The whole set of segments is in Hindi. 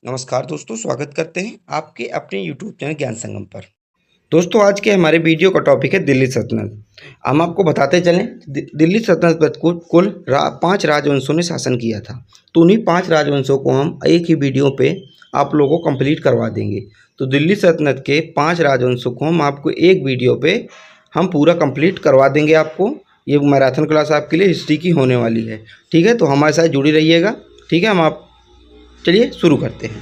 नमस्कार दोस्तों, स्वागत करते हैं आपके अपने यूट्यूब चैनल ज्ञान संगम पर। दोस्तों, आज के हमारे वीडियो का टॉपिक है दिल्ली सल्तनत। हम आपको बताते चलें, दिल्ली सल्तनत पर कुल 5 राजवंशों ने शासन किया था। तो उन्हीं 5 राजवंशों को हम एक ही वीडियो पे आप लोगों को कंप्लीट करवा देंगे। तो दिल्ली सल्तनत के 5 राजवंशों को हम आपको एक वीडियो पे हम पूरा कंप्लीट करवा देंगे आपको। ये मैराथन क्लास आपके लिए हिस्ट्री की होने वाली है। ठीक है, तो हमारे साथ जुड़ी रहिएगा। ठीक है, चलिए शुरू करते हैं।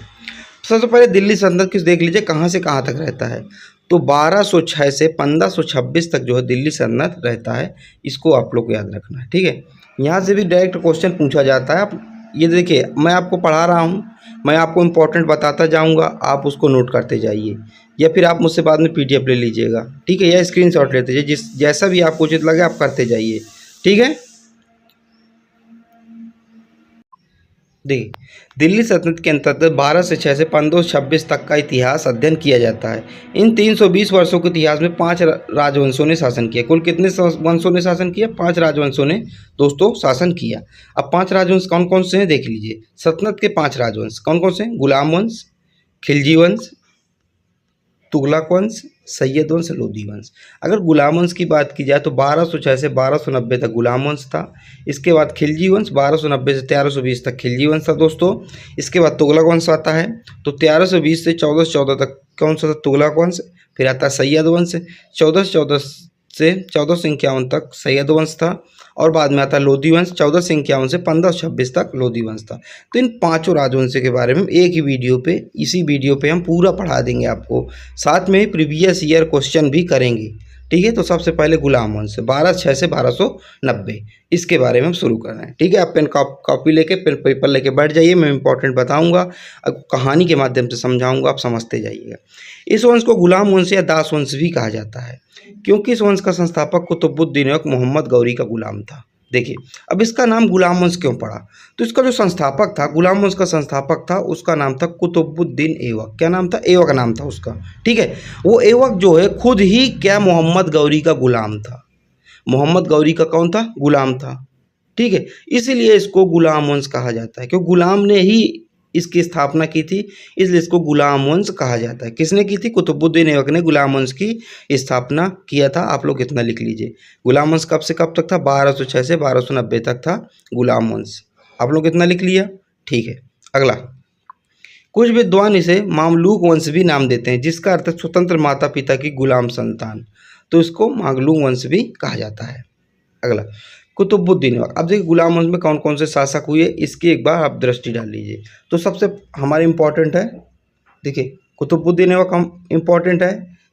सबसे पहले दिल्ली सल्तनत की देख लीजिए कहाँ से कहाँ तक रहता है। तो 1206 से 1526 तक जो है दिल्ली सल्तनत रहता है। इसको आप लोग को याद रखना है। ठीक है, यहाँ से भी डायरेक्ट क्वेश्चन पूछा जाता है। आप ये देखिए, मैं आपको पढ़ा रहा हूँ, मैं आपको इम्पोर्टेंट बताता जाऊँगा, आप उसको नोट करते जाइए, या फिर आप मुझसे बाद में PDF ले लीजिएगा। ठीक है, या स्क्रीनशॉट लेते जाइए, जैसा भी आपको उचित लगे आप करते जाइए। ठीक है, देखिए, दिल्ली सल्तनत के अंतर्गत 1206 से 1526 तक का इतिहास अध्ययन किया जाता है। इन 320 वर्षों के इतिहास में 5 राजवंशों ने शासन किया। कुल कितने वंशों ने शासन किया? 5 राजवंशों ने दोस्तों शासन किया। अब 5 राजवंश कौन कौन से हैं देख लीजिए। सल्तनत के 5 राजवंश कौन कौन से हैं? गुलाम वंश, खिलजी वंश, तुगलक वंश, सैयद वंश, लोधी वंश। अगर गुलाम वंश की बात की जाए तो 1206 से 1290 तक गुलाम वंश था। इसके बाद खिलजी वंश 1290 से 1320 तक खिलजी वंश था दोस्तों। इसके बाद तुगलक वंश आता है, तो 1320 से 1414 तक कौन सा था? तुगलक वंश। फिर आता है सैयद वंश, 1414 से 1451 तक सैयद वंश था। और बाद में आता है लोधी वंश, 1451 से 1526 तक लोधी वंश था। तो इन 5 राजवंशों के बारे में एक ही वीडियो पे, इसी वीडियो पे हम पूरा पढ़ा देंगे आपको। साथ में प्रीवियस ईयर क्वेश्चन भी करेंगे। ठीक है, तो सबसे पहले गुलाम वंश 1206 से 1290, इसके बारे में हम शुरू कर रहे हैं। ठीक है, आप पेन कॉपी लेके पेन पेपर लेके बैठ जाइए, मैं इंपॉर्टेंट बताऊंगा, कहानी के माध्यम से समझाऊंगा, आप समझते जाइएगा। इस वंश को गुलाम वंश या दास वंश भी कहा जाता है, क्योंकि इस वंश का संस्थापक कुतुबुद्दीन ऐबक मोहम्मद गौरी का गुलाम था। देखिए, अब इसका नाम गुलाम वंश क्यों पड़ा? तो इसका जो संस्थापक था, गुलाम वंश का संस्थापक था, उसका नाम था कुतुबुद्दीन ऐबक। क्या नाम था? ऐबक नाम था उसका। ठीक है, वो ऐबक जो है खुद ही क्या मोहम्मद गौरी का गुलाम था। मोहम्मद गौरी का कौन था? गुलाम था। ठीक है, इसीलिए इसको गुलाम वंश कहा जाता है, क्योंकि गुलाम ने ही इसकी स्थापना की थी, इसलिए इसको गुलाम वंश कहा जाता है। किसने की थी? कुतुबुद्दीन ऐबक ने गुलाम वंश की स्थापना किया था। आप लोग इतना लिख लीजिए। गुलाम वंश कब से कब तक था? 1206 से 1290 तक था गुलाम वंश। आप लोग इतना लिख लिया। ठीक है, अगला, कुछ विद्वान इसे मामलूक वंश भी नाम देते हैं, जिसका अर्थ है स्वतंत्र माता पिता की गुलाम संतान। तो इसको मामलूक वंश भी कहा जाता है। अगला, कुतुबुद्दीन ऐबक। अब देखिए, गुलाम वंश में कौन कौन से शासक हुए, इसकी एक बार आप दृष्टि डाल लीजिए। तो सबसे हमारे इम्पोर्टेंट है, देखिए, कुतुबुद्दीन ऐबक हम इम्पोर्टेंट है,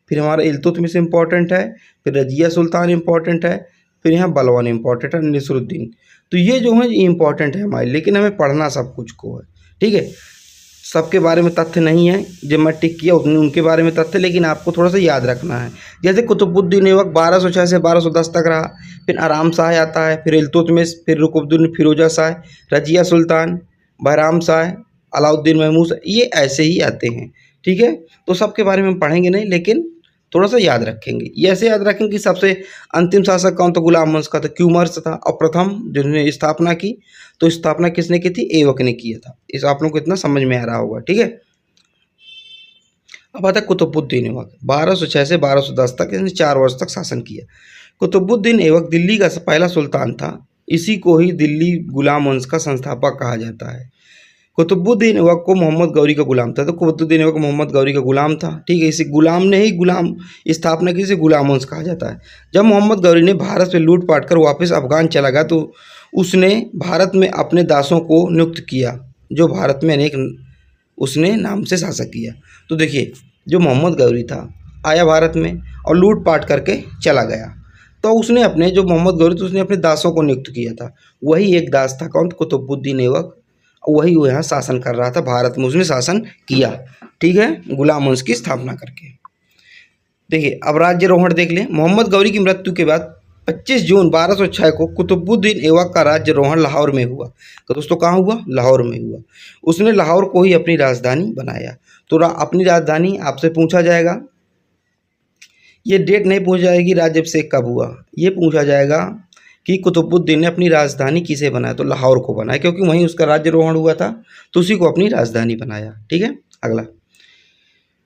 फिर हमारा इल्तुतमिश इम्पोर्टेंट है, फिर रजिया सुल्तान इम्पोर्टेंट है, फिर यहाँ बलवान इम्पोर्टेंट है, नसरुद्दीन। तो ये जो है ये इम्पोर्टेंट है हमारे, लेकिन हमें पढ़ना सब कुछ को है। ठीक है, सबके बारे में तथ्य नहीं है, जब मैं टिक किया उतने उनके बारे में तथ्य, लेकिन आपको थोड़ा सा याद रखना है। जैसे कुतुबुद्दीन ऐबक 1206 से 1210 तक रहा, फिर आराम शाह आता है, फिर इल्तुतमिश, फिर रुकनुद्दीन फिरोजा शाह, रजिया सुल्तान, बहराम शाह, अलाउद्दीन महमूद, ये ऐसे ही आते हैं। ठीक है, तो सबके बारे में हम पढ़ेंगे नहीं, लेकिन थोड़ा सा याद रखेंगे। ये ऐसे याद रखेंगे कि सबसे अंतिम शासक कौन था? गुलाम वंश का था, क्यूमर्स था। और प्रथम जिन्होंने स्थापना की, तो स्थापना किसने की थी? ऐबक ने किया था। इस आप लोगों को इतना समझ में आ रहा होगा। ठीक है, अब आता है कुतुबुद्दीन ऐबक। 1206 से 1210 तक, इसने 4 वर्ष तक शासन किया। कुतुबुद्दीन ऐबक दिल्ली का पहला सुल्तान था। इसी को ही दिल्ली गुलाम वंश का संस्थापक कहा जाता है। कुतुबुद्दीन ऐबक को मोहम्मद गौरी का गुलाम था। तो कुतुबुद्दीन ऐबक मोहम्मद गौरी का गुलाम था। ठीक है, इसी गुलाम ने ही गुलाम स्थापना की, इसे गुलाम वंश कहा जाता है। जब मोहम्मद गौरी ने भारत से लूटपाट कर वापस अफगान चला गया, तो उसने भारत में अपने दासों को नियुक्त किया, जो भारत में अनेक उसने नाम से शासक किया। तो देखिए, जो मोहम्मद गौरी था, आया भारत में और लूटपाट करके चला गया, तो उसने अपने जो मोहम्मद गौरी था, उसने अपने दासों को नियुक्त किया था। वही एक दास था कौन? कुतुबुद्दीन ऐबक। वही वो यहाँ शासन कर रहा था भारत में, उसने शासन किया। ठीक है, गुलाम वंश की स्थापना करके। देखिए, अब राज्यरोहण देख लें। मोहम्मद गौरी की मृत्यु के बाद 25 जून 1206 को कुतुबुद्दीन ऐबक का राज्यरोहण लाहौर में हुआ। तो दोस्तों कहाँ हुआ? लाहौर में हुआ। उसने लाहौर को ही अपनी राजधानी बनाया। तो अपनी राजधानी आपसे पूछा जाएगा, ये डेट नहीं पूछा जाएगी राज्याभिषेक कब हुआ, ये पूछा जाएगा कि कुतुबुद्दीन ने अपनी राजधानी किसे बनाया, तो लाहौर को बनाया, क्योंकि वहीं उसका राज्यरोहण हुआ था, तो उसी को अपनी राजधानी बनाया। ठीक है, अगला,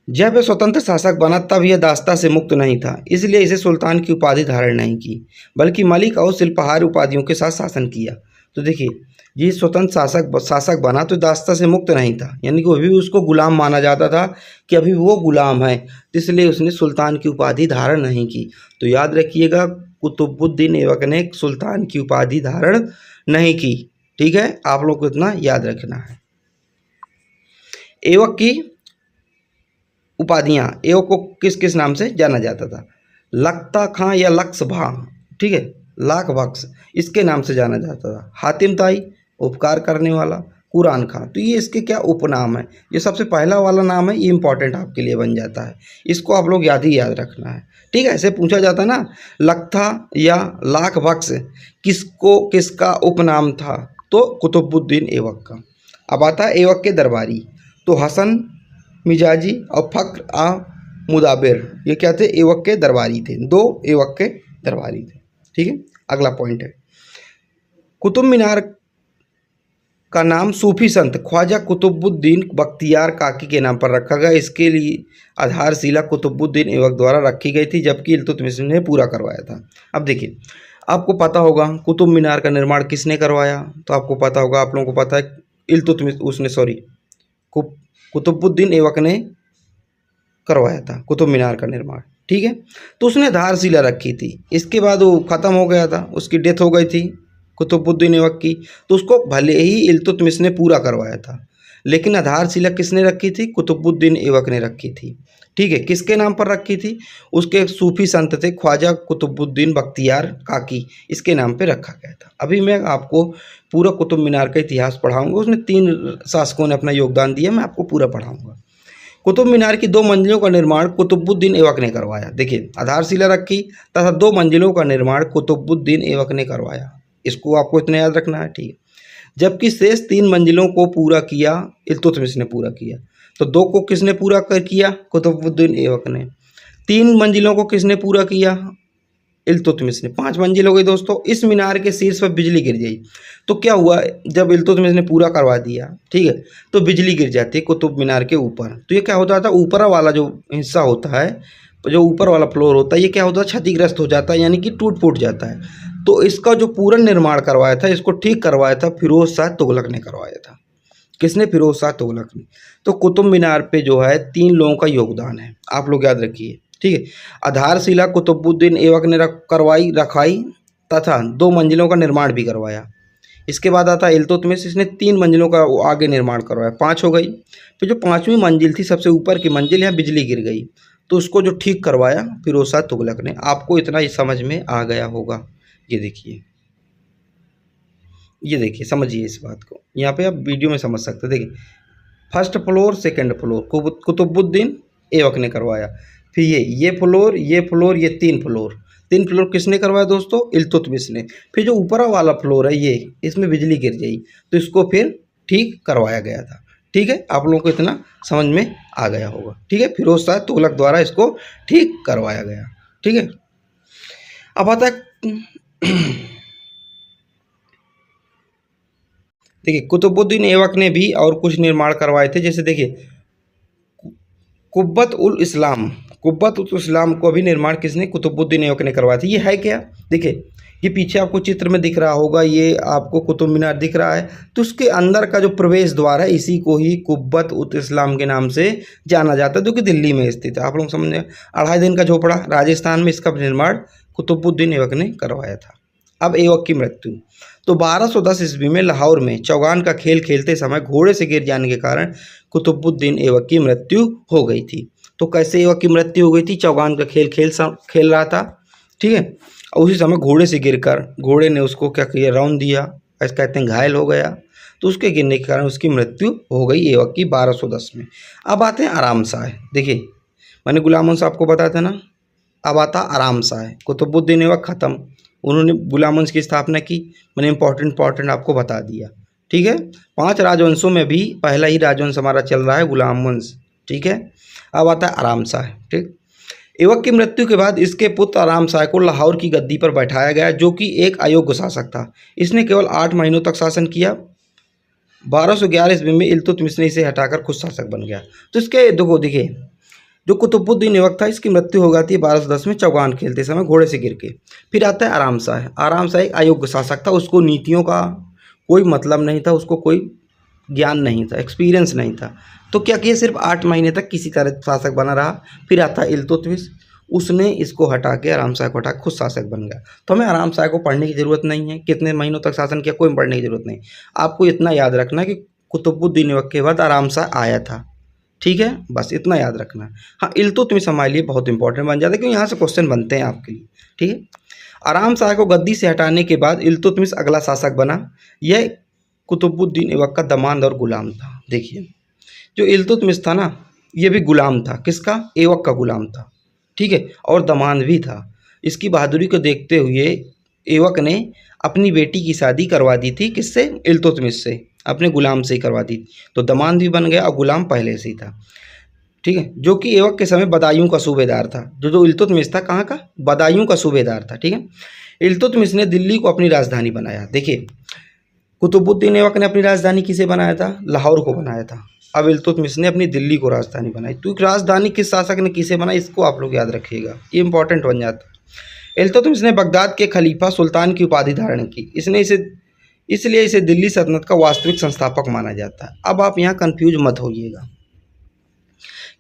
जब वह स्वतंत्र शासक बना तब यह दास्ता से मुक्त नहीं था, इसलिए इसे सुल्तान की उपाधि धारण नहीं की, बल्कि मलिक और शिल्पहार उपाधियों के साथ शासन किया। तो देखिए, ये स्वतंत्र शासक बना तो दास्ता से मुक्त नहीं था, यानी कि अभी भी उसको गुलाम माना जाता था कि अभी वो गुलाम है, तो इसलिए उसने सुल्तान की उपाधि धारण नहीं की। तो याद रखिएगा, कुतुबुद्दीन ऐबक ने सुल्तान की उपाधि धारण नहीं की। ठीक है, आप लोग को इतना याद रखना है। ऐबक की उपाधियाँ, ऐबक को किस किस नाम से जाना जाता था? लखता खां या लक्स भां, ठीक है, लाख बख्श, इसके नाम से जाना जाता था। हातिम ताई, उपकार करने वाला। कुरान खां, तो ये इसके क्या उपनाम है। ये सबसे पहला वाला नाम है, ये इंपॉर्टेंट आपके लिए बन जाता है, इसको आप लोग याद रखना है। ठीक है, ऐसे पूछा जाता है ना, लखता या लाख बख्श किसका उपनाम था, तो कुतुबुद्दीन ऐबक का। अब आता है ऐबक के दरबारी, तो हसन मिजाजी और फक्र आ मुदाबिर, ये क्या थे? ऐबक के दरबारी थे, दो ऐबक के दरबारी थे। ठीक है, अगला पॉइंट है, कुतुब मीनार का नाम सूफी संत ख्वाजा कुतुबुद्दीन बख्तियार काकी के नाम पर रखा गया। इसके लिए आधारशिला कुतुबुद्दीन ऐबक द्वारा रखी गई थी, जबकि इल्तुतमिश ने पूरा करवाया था। अब देखिए, आपको पता होगा कुतुब मीनार का निर्माण किसने करवाया, तो आपको पता होगा, आप लोगों को पता है, कुतुबुद्दीन ऐबक ने करवाया था कुतुब मीनार का निर्माण। ठीक है, तो उसने आधारशिला रखी थी, इसके बाद वो ख़त्म हो गया था, उसकी डेथ हो गई थी कुतुबुद्दीन ऐबक की, तो उसको भले ही इल्तुतमिश ने पूरा करवाया था, लेकिन आधारशिला किसने रखी थी? कुतुबुद्दीन ऐबक ने रखी थी। ठीक है, किसके नाम पर रखी थी? उसके एक सूफी संत थे ख्वाजा कुतुबुद्दीन बख्तियार काकी, इसके नाम पे रखा गया था। अभी मैं आपको पूरा कुतुब मीनार का इतिहास पढ़ाऊंगा, उसमें 3 शासकों ने अपना योगदान दिया, मैं आपको पूरा पढ़ाऊंगा। कुतुब मीनार की 2 मंजिलों का निर्माण कुतुबुद्दीन ऐबक ने करवाया। देखिए, आधारशिला रखी तथा 2 मंजिलों का निर्माण कुतुबुद्दीन ऐबक ने करवाया, इसको आपको इतना याद रखना है। ठीक है, जबकि शेष 3 मंजिलों को पूरा किया इल्तुतमिश ने पूरा किया। तो 2 को किसने पूरा किया? कुतुबुद्दीन ऐबक ने। 3 मंजिलों को किसने पूरा किया? इल्तुतमिश ने। 5 मंजिल हो गई दोस्तों। इस मीनार के शीर्ष पर बिजली गिर गई, तो क्या हुआ, जब इल्तुतमिश ने पूरा करवा दिया, ठीक है, तो बिजली गिर जाती है कुतुब मीनार के ऊपर। तो ये क्या होता था, ऊपर वाला जो हिस्सा होता है, जो ऊपर वाला फ्लोर होता है, ये क्या होता है, क्षतिग्रस्त हो जाता है, यानी कि टूट फूट जाता है। तो इसका जो पूर्ण निर्माण करवाया था, इसको ठीक करवाया था फिरोज शाह तुगलक ने करवाया था। किसने? फिरोज शाह तुगलक ने। तो कुतुब मीनार पे जो है 3 लोगों का योगदान है, आप लोग याद रखिए। ठीक है, आधारशिला कुतुबुद्दीन ऐबक ने रखाई तथा 2 मंजिलों का निर्माण भी करवाया। इसके बाद आता है इल्तुतमिश, इसने 3 मंजिलों का आगे निर्माण करवाया, 5 हो गई। फिर जो 5वीं मंजिल थी, सबसे ऊपर की मंजिल, यहाँ बिजली गिर गई, तो उसको जो ठीक करवाया फिरोज शाह तुगलक ने। आपको इतना ही समझ में आ गया होगा। ये देखिए, समझिए इस बात को, यहाँ पे आप वीडियो में समझ सकते हैं। देखिए, first floor, second floor Qutubuddin Aibak ने करवाया। फिर ये फ्लोर, ये 3 फ्लोर किसने करवाया दोस्तों? इल्तुतमिश ने। फिर जो ऊपर वाला फ्लोर है, ये इसमें बिजली गिर गई, तो इसको फिर ठीक करवाया गया था। ठीक है, आप लोगों को इतना समझ में आ गया होगा। ठीक है, फिरोज शाह तुगलक द्वारा इसको ठीक करवाया गया। ठीक है, अब आता है देखिए, कुतुबुद्दीन ऐबक ने भी और कुछ निर्माण करवाए थे, जैसे देखिए कुब्बत उल इस्लाम को भी निर्माण किसने? कुतुबुद्दीन ऐबक ने करवाया था। ये है क्या? देखिए, ये पीछे आपको चित्र में दिख रहा होगा, ये आपको कुतुब मीनार दिख रहा है, तो उसके अंदर का जो प्रवेश द्वार है, इसी को ही कुब्बत उल इस्लाम के नाम से जाना जाता है, जो कि दिल्ली में स्थित है। आप लोग समझे, 2.5 दिन का झोपड़ा राजस्थान में, इसका निर्माण कुतुबुद्दीन ऐबक ने करवाया था। अब ऐबक की मृत्यु, तो 1210 ईस्वी में लाहौर में चौगान का खेल खेलते समय घोड़े से गिर जाने के कारण कुतुबुद्दीन ऐबक की मृत्यु हो गई थी। तो कैसे ऐबक की मृत्यु हो गई थी? चौगान का खेल खेल रहा था, ठीक है, और उसी समय घोड़े से गिरकर घोड़े ने उसको क्या किया, रौंद दिया, ऐसा कहते हैं, घायल हो गया, तो उसके गिरने के कारण उसकी मृत्यु हो गई ऐबक की 1210 में। अब आते हैं आराम शाह। देखिए, मैंने गुलाम वंश आपको बताया था ना, अब आता आराम शाह। कुतुबुद्दीन ऐबक ख़त्म, उन्होंने गुलाम वंश की स्थापना की, मैंने इंपॉर्टेंट आपको बता दिया। ठीक है, 5 राजवंशों में भी पहला ही राजवंश हमारा चल रहा है गुलाम वंश। ठीक है, अब आता है आराम शाह। ठीक, ऐबक की मृत्यु के बाद इसके पुत्र आराम शाह को लाहौर की गद्दी पर बैठाया गया, जो कि एक अयोग्य शासक था। इसने केवल 8 महीनों तक शासन किया। 1211 ईस्वी में इल्तुतमिश ने इसे हटाकर खुद शासक बन गया। तो इसके देखिए जो कुतुबुद्दीन ऐबक था, इसकी मृत्यु हो जाती है 1210 में चौगान खेलते समय घोड़े से गिर के। फिर आता है आराम शाह। आराम शाह एक अयोग्य शासक था, उसको नीतियों का कोई मतलब नहीं था, उसको कोई ज्ञान नहीं था, एक्सपीरियंस नहीं था। तो क्या किया, सिर्फ 8 महीने तक किसी तरह शासक बना रहा। फिर आता है इल्तुतमिश, उसने इसको हटा के आराम शाह को हटा खुद शासक बन गया। तो हमें आराम शाह को पढ़ने की ज़रूरत नहीं है, कितने महीनों तक शासन किया कोई पढ़ने की ज़रूरत नहीं। आपको इतना याद रखना है कि कुतुबुद्दीन ऐबक के बाद आराम शाह आया था, ठीक है, बस इतना याद रखना। हाँ, इल्तुतमिश हमारे लिए बहुत इंपॉर्टेंट बन जाता है, क्योंकि यहाँ से क्वेश्चन बनते हैं आपके लिए, ठीक है। आराम शाह को गद्दी से हटाने के बाद इल्तुतमिश अगला शासक बना। यह कुतुबुद्दीन ऐबक का दामाद और गुलाम था। देखिए, जो इल्तुतमिश था ना, ये भी गुलाम था, किसका, ऐबक का गुलाम था, ठीक है, और दामाद भी था। इसकी बहादुरी को देखते हुए ऐबक ने अपनी बेटी की शादी करवा दी थी, किससे, इल्तुतमिश से, अपने गुलाम से ही करवा दी थी। तो दामाद भी बन गया और गुलाम पहले से ही था, ठीक है, जो कि ऐबक के समय बदायूं का सूबेदार था। जो इल्तुतमिश था, कहाँ का, बदायूं का सूबेदार था, ठीक है। इल्तुतमिश ने दिल्ली को अपनी राजधानी बनाया। देखिए, कुतुबुद्दीन ऐबक ने अपनी राजधानी किसे बनाया था, लाहौर को बनाया था। अब इल्तुतमिश ने अपनी दिल्ली को राजधानी बनाई। तो राजधानी किस शासक ने किसे बनाई, इसको आप लोग याद रखिएगा, ये इंपॉर्टेंट बन जाता है। इल्तुतमिश ने बगदाद के खलीफा सुल्तान की उपाधि धारण की। इसलिए इसे दिल्ली सल्तनत का वास्तविक संस्थापक माना जाता है। अब आप यहाँ कंफ्यूज मत होइएगा,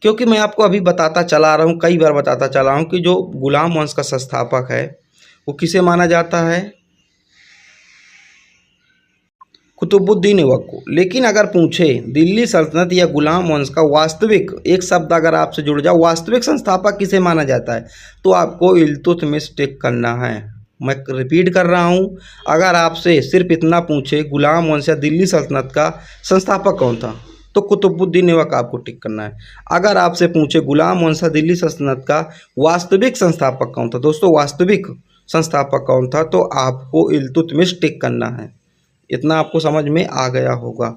क्योंकि मैं आपको अभी बताता चला रहा हूँ, कई बार बताता चला हूँ कि जो गुलाम वंश का संस्थापक है वो किसे माना जाता है, कुतुबुद्दीन ऐबक को। लेकिन अगर पूछे दिल्ली सल्तनत या गुलाम वंश का वास्तविक, एक शब्द अगर आपसे जुड़ जाओ, वास्तविक संस्थापक किसे माना जाता है, तो आपको इल्तुतमिश टिक करना है। मैं रिपीट कर रहा हूँ, अगर आपसे सिर्फ इतना पूछे गुलाम वंश या दिल्ली सल्तनत का संस्थापक कौन था, तो कुतुबुद्दीन ऐबक आपको टिक करना है। अगर आपसे पूछे गुलाम वंश या दिल्ली सल्तनत का वास्तविक संस्थापक कौन था, दोस्तों वास्तविक संस्थापक कौन था, तो आपको इल्तुतमिश टिक करना है। इतना आपको समझ में आ गया होगा,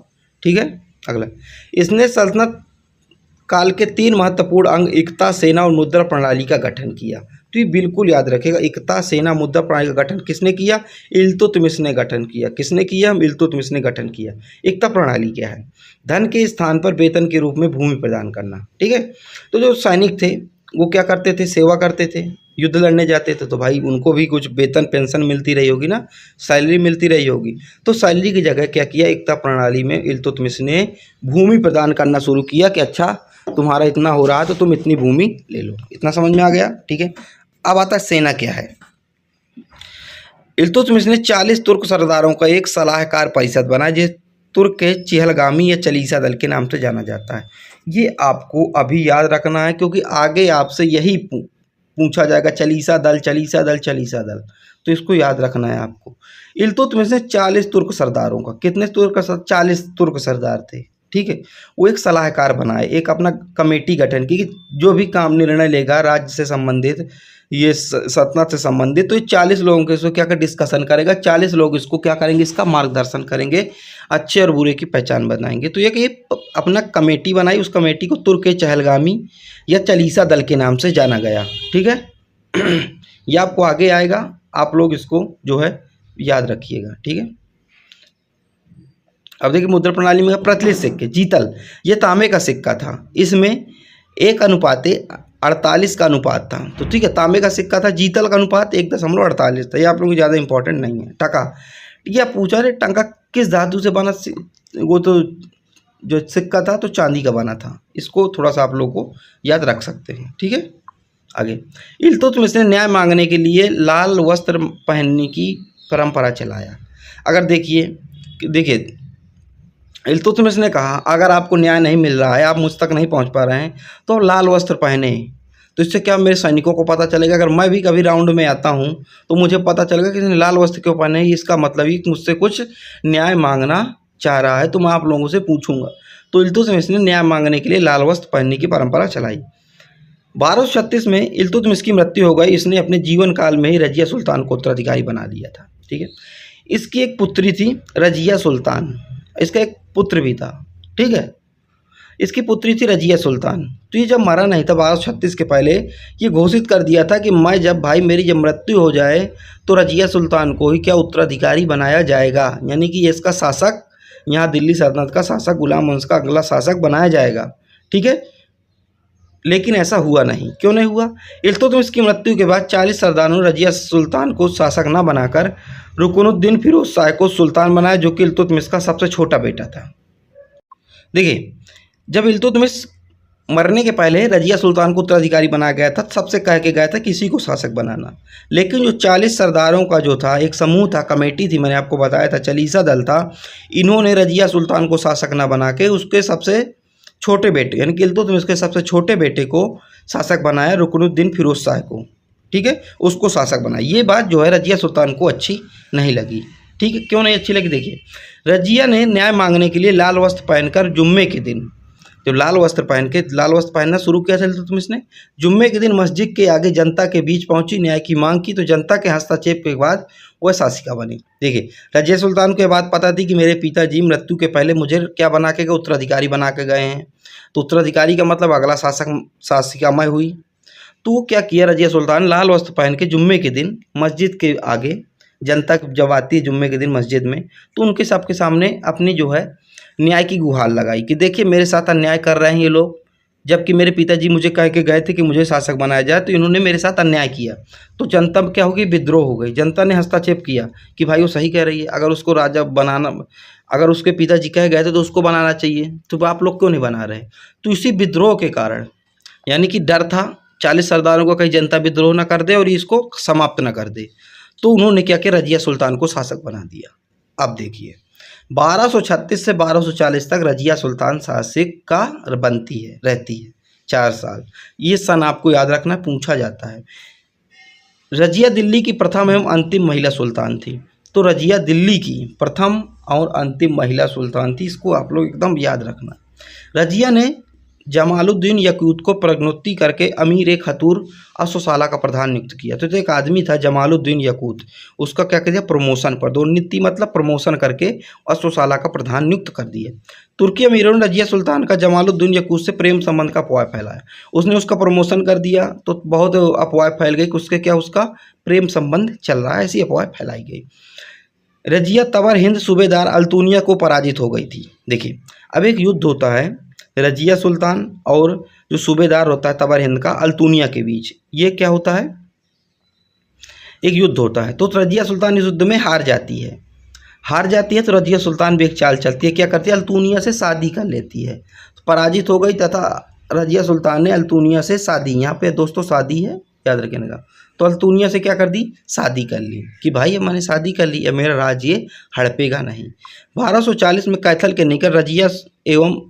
ठीक है। अगला, इसने सल्तनत काल के 3 महत्वपूर्ण अंग एकता, सेना और मुद्रा प्रणाली का गठन किया। तो ये बिल्कुल याद रखेगा, एकता, सेना, मुद्रा प्रणाली का गठन किसने किया, इल्तुतमिश ने गठन किया। किसने किया, इल्तुतमिश ने गठन किया। एकता प्रणाली क्या है, धन के स्थान पर वेतन के रूप में भूमि प्रदान करना, ठीक है। तो जो सैनिक थे वो क्या करते थे, सेवा करते थे, युद्ध लड़ने जाते थे, तो भाई उनको भी कुछ वेतन पेंशन मिलती रही होगी ना, सैलरी मिलती रही होगी। तो सैलरी की जगह क्या किया, एकता प्रणाली में इल्तुतमिश ने भूमि प्रदान करना शुरू किया कि अच्छा तुम्हारा इतना हो रहा है तो तुम इतनी भूमि ले लो। इतना समझ में आ गया, ठीक है। अब आता है सेना क्या है। इल्तुतमिश ने 40 तुर्क सरदारों का एक सलाहकार परिषद बनाया, जिसे तुर्क के चिहलगामी या चालीसा दल के नाम से जाना जाता है। ये आपको अभी याद रखना है, क्योंकि आगे आपसे यही पूछा जाएगा, चालीसा दल, चालीसा दल, चालीसा दल, तो इसको याद रखना है आपको। इल्तुतमिश ने 40 तुर्क सरदारों का, कितने तुर्क, 40 तुर्क सरदार थे, ठीक है, वो एक सलाहकार बनाए, एक अपना कमेटी गठन की कि जो भी काम निर्णय लेगा राज्य से संबंधित, ये सल्तनत से संबंधित, तो ये 40 लोगों के इसको क्या कर डिस्कशन करेगा, 40 लोग इसको क्या करेंगे, इसका मार्गदर्शन करेंगे, अच्छे और बुरे की पहचान बनाएंगे। तो ये अपना कमेटी बनाई, उस कमेटी को तुर्क के चहलगामी या चालीसा दल के नाम से जाना गया, ठीक है। ये आपको आगे आएगा, आप लोग इसको जो है याद रखिएगा, ठीक है। अब देखिए मुद्रा प्रणाली में प्रचलित सिक्के, जीतल, ये तांबे का सिक्का था, इसमें 1:48 का अनुपात था। तो ठीक है, तांबे का सिक्का था, जीतल का अनुपात 1.48 था। ये आप लोगों को ज़्यादा इंपॉर्टेंट नहीं है। टका, ये आप पूछा रहे टंका किस धातु से बना, वो तो जो सिक्का था तो चांदी का बना था, इसको थोड़ा सा आप लोगों को याद रख सकते हैं, ठीक है। आगे, इल्तुतमिश ने न्याय मांगने के लिए लाल वस्त्र पहनने की परंपरा चलाया। अगर देखिए इल्तुतमिश ने कहा अगर आपको न्याय नहीं मिल रहा है, आप मुझ तक नहीं पहुंच पा रहे हैं, तो लाल वस्त्र पहने, तो इससे क्या मेरे सैनिकों को पता चलेगा, अगर मैं भी कभी राउंड में आता हूं तो मुझे पता चलेगा कि इसने लाल वस्त्र क्यों पहने, इसका मतलब ही मुझसे कुछ न्याय मांगना चाह रहा है, तो मैं आप लोगों से पूछूंगा। तो इल्तुतमिश ने न्याय मांगने के लिए लाल वस्त्र पहनने की परंपरा चलाई। 1236 में इल्तुतमिश की मृत्यु हो गई। इसने अपने जीवन काल में ही रजिया सुल्तान को उत्तराधिकारी बना दिया था, ठीक है। इसकी एक पुत्री थी रजिया सुल्तान, इसका एक पुत्र भी था, ठीक है। इसकी पुत्री थी रजिया सुल्तान। तो ये जब मरा नहीं था 1236 के पहले ये घोषित कर दिया था कि मैं जब मेरी मृत्यु हो जाए तो रजिया सुल्तान को ही क्या उत्तराधिकारी बनाया जाएगा, यानी कि ये इसका शासक, यहाँ दिल्ली सल्तनत का शासक, गुलाम वंश का अगला शासक बनाया जाएगा। ठीक है, लेकिन ऐसा हुआ नहीं। क्यों नहीं हुआ? इल्तुतमिश की मृत्यु के बाद 40 सरदारों ने रजिया सुल्तान को शासक न बनाकर रुकनुद्दीन फिरोज शाह को सुल्तान बनाया, जो कि इल्तुतमिश का सबसे छोटा बेटा था। देखिए, जब इल्तुतमिश मरने के पहले रजिया सुल्तान को उत्तराधिकारी बनाया गया था, सबसे कह के गया था किसी को शासक बनाना, लेकिन जो 40 सरदारों का जो था एक समूह था, कमेटी थी, मैंने आपको बताया था, चलीसा दल था, इन्होंने रजिया सुल्तान को शासक न बना के उसके सबसे छोटे बेटे यानी कि इल्तुतमिश के सबसे छोटे बेटे को शासक बनाया, रुकनुद्दीन फिरोज शाह को। ठीक है, उसको शासक बनाया। ये बात जो है रजिया सुल्तान को अच्छी नहीं लगी। ठीक है, क्यों नहीं अच्छी लगी? देखिए, रजिया ने न्याय मांगने के लिए लाल वस्त्र पहनकर जुम्मे के दिन, जब लाल वस्त्र पहनना शुरू किया था इल्तुतमिश ने, जुम्मे के दिन मस्जिद के आगे जनता के बीच पहुंची, न्याय की मांग की, तो जनता के हस्तक्षेप के बाद वह शासिका बनी। देखिए, रजिया सुल्तान को यह बात पता थी कि मेरे पिताजी मृत्यु के पहले मुझे क्या बना के गए, उत्तराधिकारी बना के गए हैं, तो उत्तराधिकारी का मतलब अगला शासिका मैं हुई। तो वो क्या किया, रजिया सुल्तान लाल वस्त्र पहन के जुम्मे के दिन मस्जिद के आगे, जनता जब आती है जुम्मे के दिन मस्जिद में, तो उनके सबके सामने अपनी जो है न्याय की गुहार लगाई कि देखिए मेरे साथ अन्याय कर रहे हैं ये लोग, जबकि मेरे पिताजी मुझे कह के गए थे कि मुझे शासक बनाया जाए, तो इन्होंने मेरे साथ अन्याय किया। तो जनता क्या होगी, विद्रोह हो गई। जनता ने हस्तक्षेप किया कि भाई वो सही कह रही है, अगर उसको राजा बनाना, अगर उसके पिताजी कह गए थे तो उसको बनाना चाहिए, तो आप लोग क्यों नहीं बना रहे? तो इसी विद्रोह के कारण, यानी कि डर था 40 सरदारों को कहीं जनता विद्रोह ना कर दे और इसको समाप्त ना कर दे, तो उन्होंने क्या किया, रजिया सुल्तान को शासक बना दिया। अब देखिए, 1236 से 1240 तक रजिया सुल्तान शासक का रहती है 4 साल। ये सन आपको याद रखना, पूछा जाता है। रजिया दिल्ली की प्रथम एवं अंतिम महिला सुल्तान थी। तो रजिया दिल्ली की प्रथम और अंतिम महिला सुल्तान थी, इसको आप लोग एकदम याद रखना। रजिया ने जमालुद्दीन यकूत को प्रोन्नति करके अमीर ए खतूर अश्वशाला का प्रधान नियुक्त किया। तो एक आदमी था जमालुद्दीन यकूत, उसका क्या कर दिया, प्रमोशन, पदोन्नति मतलब प्रमोशन करके अश्वशाला का प्रधान नियुक्त कर दिया। तुर्की अमीरों ने रजिया सुल्तान का जमालुद्दीन यकूत से प्रेम संबंध का अफवाह फैलाया। उसने उसका प्रमोशन कर दिया तो बहुत अफवाह फैल गई कि उसके क्या, उसका प्रेम संबंध चल रहा है, ऐसी अफवाह फैलाई गई। रजिया तवर हिंद सूबेदार अल्तुनिया को पराजित हो गई थी। देखिए, अब एक युद्ध होता है रजिया सुल्तान और जो सूबेदार होता है तबर हिंद का अल्तुनिया के बीच, ये क्या होता है, एक युद्ध होता है। तो रजिया सुल्तान इस युद्ध में हार जाती है। तो रजिया सुल्तान भी एक चाल चलती है, क्या करती है, अल्तुनिया से शादी कर लेती है। तो पराजित हो गई तथा रजिया सुल्तान ने अल्तुनिया से शादी, यहाँ पे दोस्तों शादी है, याद रखिएगा, तो अल्तुनिया से क्या कर दी, शादी कर ली कि भाई अब मैंने शादी कर ली, अब मेरा राज्य हड़पेगा नहीं। 1240 में कैथल के निकट रजिया एवं